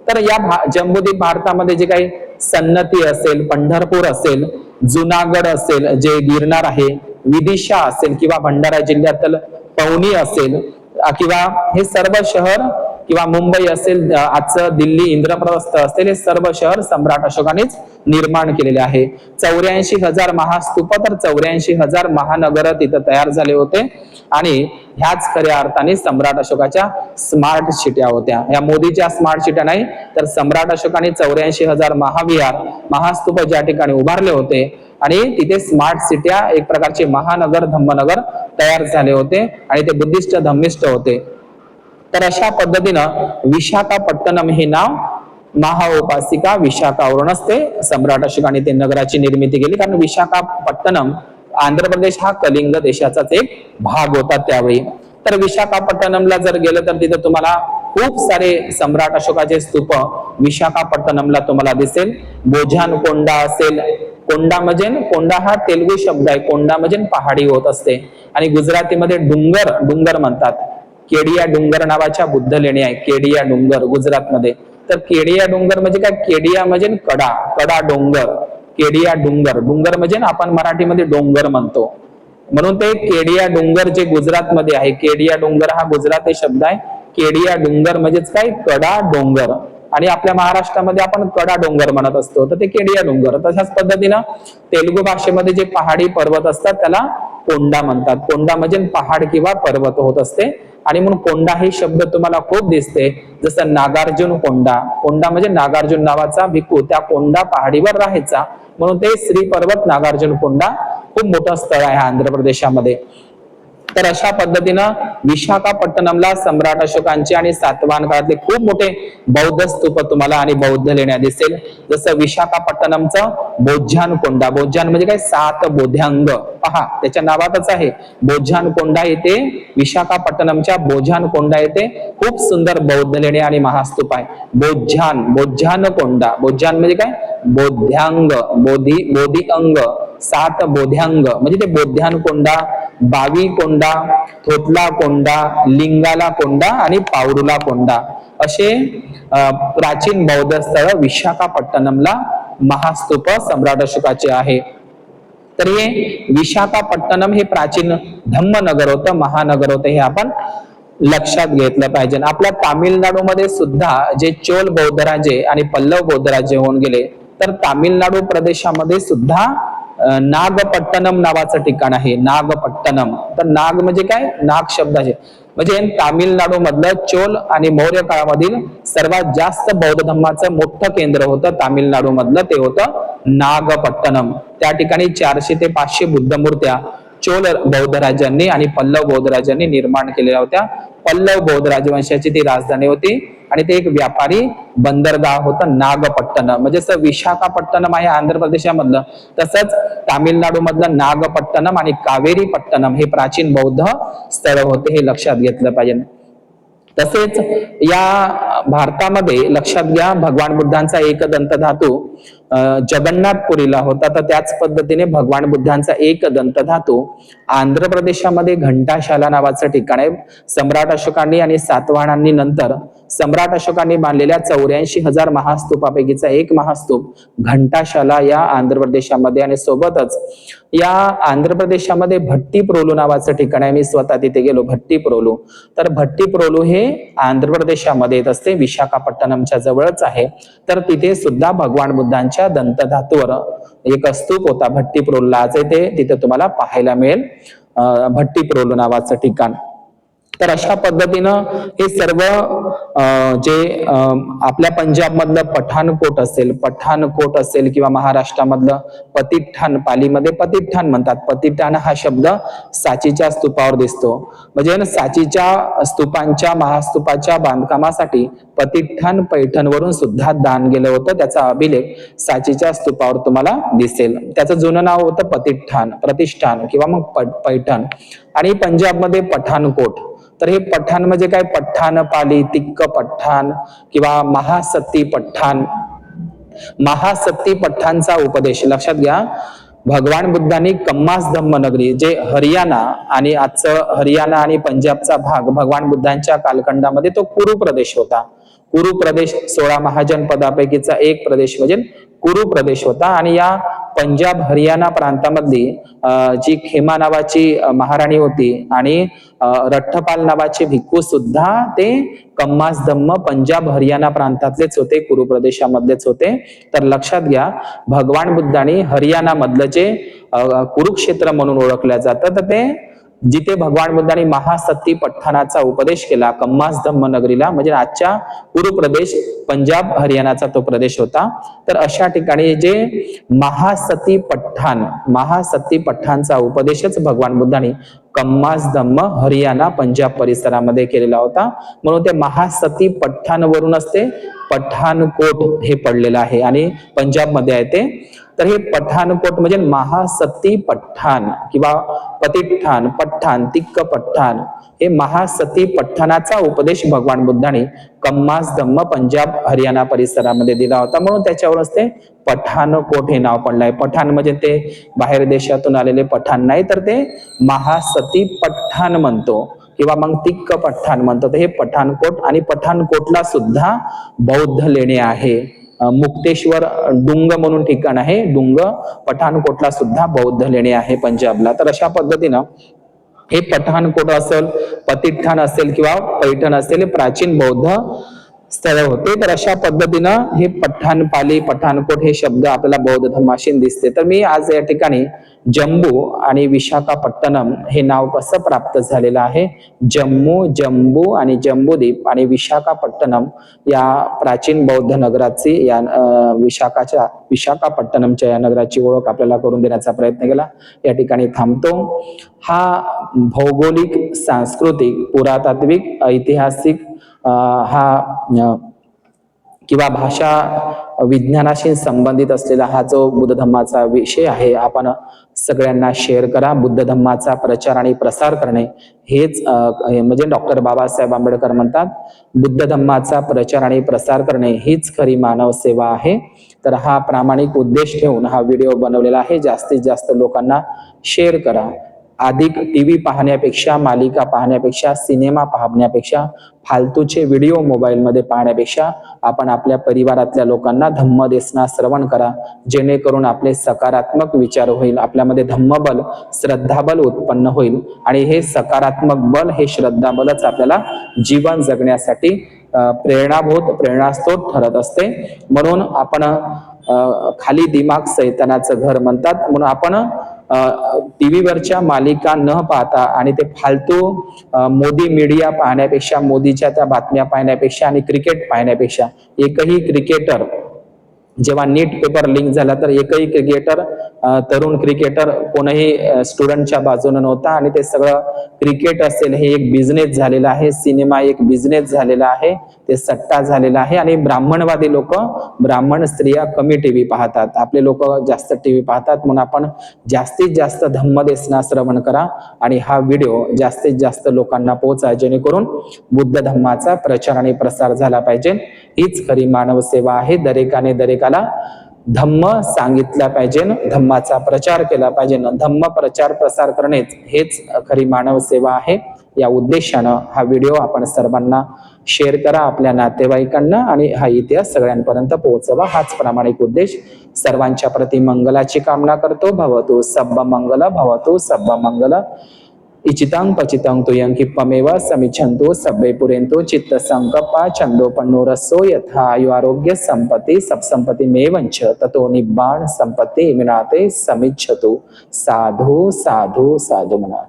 तर या जम्बूद्वीप भारतामध्ये जे काही सन्नती असेल, पंढरपूर असेल, जुनागड असेल, जे गिरनार आहे, विदिशा असेल किंवा भंडारा जिल्ह्यातील पवनी असेल किंवा हे सर्व शहर किंवा मुंबई असेल, आजचं दिल्ली इंद्रप्रस्थ असेल, हे सर्व शहर सम्राट अशोकानेच निर्माण केलेले आहे. 84,000 महास्तूप तर 84,000 महानगर तिथं तयार झाले होते. आणि ह्याच खऱ्या अर्थाने सम्राट अशोकाच्या स्मार्ट सिट्या होत्या. या मोदीच्या स्मार्ट सिट्या नाही, तर सम्राट अशोकाने 84,000 महाविहार महास्तूप ज्या ठिकाणी उभारले होते आणि तिथे स्मार्ट सिट्या एक प्रकारचे महानगर धम्मनगर तयार झाले होते आणि ते बुद्धिस्ट धम्मिष्ट होते. तर अशा पद्धतीनं विशाखापट्टणम हे नाव महाउपासिका विशाखावरूनच ते सम्राट अशोकाने ते नगराची निर्मिती केली. कारण विशाखापट्टणम आंध्र प्रदेश हा कलिंग देशाचाच एक भाग होता त्यावेळी. तर विशाखापट्टणमला जर गेलं तर तिथे तुम्हाला खूप सारे सम्राट अशोकाचे स्तूप विशाखापट्टणमला तुम्हाला दिसेल. बोझान कोंडा असेल. कोंडा हा तेलुगू शब्द आहे. कोंडा म्हणजे पहाडी होत असते आणि गुजरातीमध्ये डुंगर म्हणतात. केडिया डुंगर नावाच्या बुद्ध लेणी आहे. केडिया डुंगर गुजरातमध्ये. तर केडिया डुंगर म्हणजे काय? केडिया म्हणजे कडा डोंगर. केडिया डुंगर म्हणजे आपण मराठीमध्ये डोंगर म्हणतो, म्हणून ते केडिया डुंगर जे गुजरातमध्ये आहे. केडिया डुंगर हा गुजराती शब्द आहे. केडिया डुंगर म्हणजेच काय? कडा डोंगर. आणि आपल्या महाराष्ट्रामध्ये आपण कडा डोंगर म्हणत असतो, तर ते केडिया डोंगर. तशाच पद्धतीनं तेलुगू भाषेमध्ये जे पहाडी पर्वत असतात त्याला कोंडा म्हणतात. कोंडा म्हणजे पहाड किंवा पर्वत होत असते. आणि म्हणून कोंडा हे शब्द तुम्हाला खूप दिसते, जसं नागार्जुन कोंडा म्हणजे नागार्जुन नावाचा भिक्खू त्या कोंडा पहाडीवर राहायचा, म्हणून ते श्री पर्वत नागार्जुन कोंडा खूप मोठं स्थळ आहे आंध्र प्रदेशामध्ये. तर अशा पद्धतीनं विशाखापट्टणमला सम्राट अशोकांचे आणि सातवाहन काळातले खूप मोठे बौद्ध स्तूप तुम्हाला आणि बौद्ध लेण्या दिसेल. जसं विशाखापट्टणमचं बोझान कोंडा. बोझान म्हणजे काय? 7 बोध्यांग. पहा त्याच्या नावातच आहे. बोझान कोंडा येथे विशाखापट्टणमच्या बोझान कोंडा येथे खूप सुंदर बौद्ध लेण्या आणि महास्तूप आहे. बोझान कोंडा. बोझान म्हणजे काय? बोध्यांग. बोधी अंग 7 बोध्यांग म्हणजे ते बोध्यान कोंडा, बावी कोंडा, थोतला कोंडा, लिंगाला कोंडा आणि पावरुला कोंडा असे प्राचीन बौद्ध स्थळ विशाखापट्टणमला महास्तूप सम्राट अशोकाचे आहे. तर हे विशाखापट्टणम हे प्राचीन धम्मनगर होतं, महानगर होतं, हे आपण लक्षात घेतलं पाहिजे. आपल्या तामिळनाडूमध्ये सुद्धा जे चोल बौद्ध राजे आणि पल्लव बौद्ध राजे होऊन गेले, तर तामिळनाडू प्रदेशामध्ये सुद्धा नागपट्टणम नावाचं ठिकाण आहे. नागपट्टणम. तर नाग म्हणजे काय? नाग शब्दाचे म्हणजे तामिळनाडू मधलं चोल आणि मौर्य काळामधील सर्वात जास्त बौद्ध धर्माचं मोठं केंद्र होतं तामिळनाडू मधलं, ते होतं नागपट्टणम. त्या ठिकाणी 400 ते 500 बुद्ध मूर्त्या चोल बौद्ध राजांनी आणि पल्लव बौद्ध राजांनी निर्माण केलेल्या होत्या. पल्लव बौद्ध राजवंशाची ती राजधानी होती आणि ते एक व्यापारी बंदरगाव होतं नागपट्टणम. म्हणजे जसं विशाखापट्टणम आहे आंध्र प्रदेशामधलं, तसंच तामिळनाडू मधलं नागपट्टणम आणि कावेरी पट्टणम हे प्राचीन बौद्ध स्थळ होते, हे लक्षात घेतलं पाहिजे. तसेच या भारतामध्ये लक्षात घ्या, भगवान बुद्धांचा एक दंत धातू जगन्नाथपुरीला होता, तर त्याच पद्धतीने भगवान बुद्धांचा एक दंत धातू आंध्र प्रदेशामध्ये घंटाशाला नावाचं ठिकाण आहे. सम्राट अशोकांनी आणि सातवाहनांनी नंतर सम्राट अशोकांनी बांधलेल्या 84,000 महास्तूपापैकीचा एक महास्तूप घंटाशाला या आंध्र प्रदेशामध्ये, आणि सोबतच या आंध्र प्रदेशामध्ये भट्टीप्रोलू नावाचं ठिकाण आहे. मी स्वतः तिथे गेलो, भट्टीप्रोलू. तर भट्टीप्रोलू हे आंध्र प्रदेशामध्ये येत असते, विशाखापट्टणमच्या जवळच आहे. तर तिथे सुद्धा भगवान बुद्धांच्या दंतधातूवर एक स्तूप होता भट्टीप्रोलूला, आजही ते तिथे तुम्हाला पाहायला मिळेल, भट्टीप्रोलू नावाचं ठिकाण. तर अशा पद्धतीनं हे सर्व जे आपल्या पंजाब मधलं पठाणकोट असेल किंवा महाराष्ट्रामधलं पतिठाण, पालीमध्ये पतिठाण म्हणतात. पतिठाण हा शब्द सांचीच्या स्तूपावर दिसतो. म्हणजे सांचीच्या स्तूपांच्या महास्तूपाच्या बांधकामासाठी पतिठाण पैठणवरून सुद्धा दान गेलं होतं. त्याचा अभिलेख सांचीच्या स्तूपावर तुम्हाला दिसेल. त्याचं जुनं नाव होतं प्रतिष्ठान किंवा मग पैठण. आणि पंजाबमध्ये पठाणकोट. तर हे पठाण म्हणजे काय, पठाण पाली, तिक्क पठाण किंवा महासत्ती पठाण. महासत्ती पठाणचा उपदेश लक्षात घ्या. भगवान बुद्धांनी कम्मास धम्म नगरी, जे हरियाणा आणि आजचं हरियाणा आणि पंजाबचा भाग भगवान बुद्धांच्या कालखंडामध्ये तो कुरु प्रदेश होता. कुरु प्रदेश 16 महाजनपदापैकीचा एक प्रदेश म्हणजे कुरु प्रदेश होता. आणि या पंजाब हरियाणा प्रांतामधली जी खेमा नावाची महाराणी होती आणि रठ्ठपाल नावाचे भिक्खू सुद्धा ते कम्मास धम्म पंजाब हरियाणा प्रांतातलेच होते, कुरु प्रदेशामधलेच होते. तर लक्षात घ्या, भगवान बुद्धांनी हरियाणा मधलं जे कुरुक्षेत्र म्हणून ओळखलं जातं, तर ते जिथे भगवान बुद्धांनी महासत्ती पठाणाचा उपदेश केला कम्मास धम्म नगरीला, म्हणजे आजच्या कुरु प्रदेश पंजाब हरियाणाचा तो प्रदेश होता. तर अशा ठिकाणी जे महासती पठाणचा उपदेशच भगवान बुद्धांनी कम्मास धम्म हरियाणा पंजाब परिसरामध्ये केलेला होता. म्हणून ते महासती पठाणवरूनच ते पठाणकोट हे पडलेलं आहे आणि पंजाब मध्ये आहे ते. तर हे पठाणकोट म्हणजे महासती पठाण किंवा पतिठाण, पठाण, तिक्क पठाण, हे महासती पठाणाचा उपदेश भगवान बुद्धांनी कम्मास धम्म पंजाब हरियाणा परिसरामध्ये दिला होता. म्हणून त्याच्यावरच ते पठाणकोट हे नाव पडलंय. पठाण म्हणजे ते बाहेर देशातून आलेले पठाण नाही, तर ते महासती पठाण म्हणतो किंवा मग तिक्क पठाण म्हणतो. तर हे पठाणकोट, आणि पठाणकोटला सुद्धा बौद्ध लेणे आहे. मुक्तेश्वर डुंग म्हणून ठिकाण आहे, डुंग. पठाणकोटला सुद्धा बौद्ध लेणे आहे पंजाबला. तर अशा पद्धतीनं हे पठाणकोट असेल, पतिठाण असेल किंवा पैठण असेल, हे प्राचीन बौद्ध स्थळ होते. तर अशा पद्धतीनं हे पठाणपाली, पठाणकोट हे शब्द आपल्याला बौद्ध धर्माशी दिसते. तर मी आज या ठिकाणी जम्बू आणि विशाखापट्टणम हे नाव कसं प्राप्त झालेलं आहे, जम्बू आणि जम्बूद्वीप आणि विशाखापट्टणम या प्राचीन बौद्ध नगराची, या विशाखापट्टणमच्या या नगराची ओळख आपल्याला करून देण्याचा प्रयत्न केला. या ठिकाणी थांबतो. हा भौगोलिक, सांस्कृतिक, पुरातात्विक, ऐतिहासिक हा किंवा भाषा विज्ञानाशी संबंधित असलेला हा जो बुद्ध धम्माचा विषय आहे, आपण सगळ्यांना शेअर करा. बुद्ध धम्माचा प्रचार आणि प्रसार करणे हेच म्हणजे डॉक्टर बाबासाहेब आंबेडकर म्हणतात, बुद्ध धम्माचा प्रचार आणि प्रसार करणे हीच खरी मानव सेवा आहे. तर हा प्रामाणिक उद्देश ठेवून हा व्हिडिओ बनवलेला आहे. जास्तीत जास्त लोकांना शेअर करा. अधिक टीव्ही पाहण्यापेक्षा, मालिका पाहण्यापेक्षा, सिनेमा पाहण्यापेक्षा, फालतूचे व्हिडिओ मोबाईलमध्ये पाहण्यापेक्षा आपण आपल्या परिवारातल्या लोकांना धम्मदेसना श्रवण करा, जेणेकरून आपले सकारात्मक विचार होईल, आपल्यामध्ये धम्मबल, श्रद्धाबल उत्पन्न होईल. आणि हे सकारात्मक बल, हे श्रद्धाबलच आपल्याला जीवन जगण्यासाठी प्रेरणास्त्रोत ठरत असते. म्हणून आपण खाली दिमाग सैतानाचं घर म्हणतात. म्हणून आपण टीव्हीवरच्या मालिका न पाहता आणि ते फालतू मोदी मीडिया पाहण्यापेक्षा, मोदीच्या त्या बातम्या पाहण्यापेक्षा आणि क्रिकेट पाहण्यापेक्षा, एकही क्रिकेटर जेव्हा नीट पेपर लिंक झाला तर एकही क्रिकेटर, तरुण क्रिकेटर कोणीही स्टुडंटच्या बाजूने नव्हता आणि ते सगळं क्रिकेट असेल हे एक बिझनेस झालेला आहे, सिनेमा एक बिझनेस झालेला आहे, ते सट्टा झालेला आहे. आणि ब्राह्मणवादी लोक, ब्राह्मण स्त्रिया कमी टीव्ही पाहतात, आपले लोक जास्त टीव्ही पाहतात. म्हणून आपण जास्तीत जास्त धम्मदेसना श्रवण करा आणि हा व्हिडिओ जास्तीत जास्त लोकांना पोहोचा, जेणेकरून बुद्ध धम्माचा प्रचार आणि प्रसार झाला पाहिजे. हीच खरी मानव सेवा आहे. दरेकाला धम्म सांगितला पाहिजे, धम्माचा प्रचार केला पाहिजे. धम्म प्रचार प्रसार करणेच हेच खरी मानव सेवा आहे. या उद्देशानं हा व्हिडिओ आपण सर्वांना शेअर करा, आपल्या नातेवाईकांना, आणि हा इतिहास सगळ्यांपर्यंत पोहोचवा. हाच प्रामाणिक उद्देश. सर्वांच्या प्रती मंगलाची कामना करतो. भवतु सब्ब मंगल, भवतु सब्ब मंगल. इचितां पचितां तुयं किप्पमेव समिच्छन्तु सब्बे पुरेन्तु चित्त संकप्पा छन्दोपन्नो रसो यथा आयु आरोग्य संपत्ति सब संपत्ति मेवंच ततो निब्बाण संपत्ति इमिनाते समिच्छतु. साधु साधु साधु म्हणा.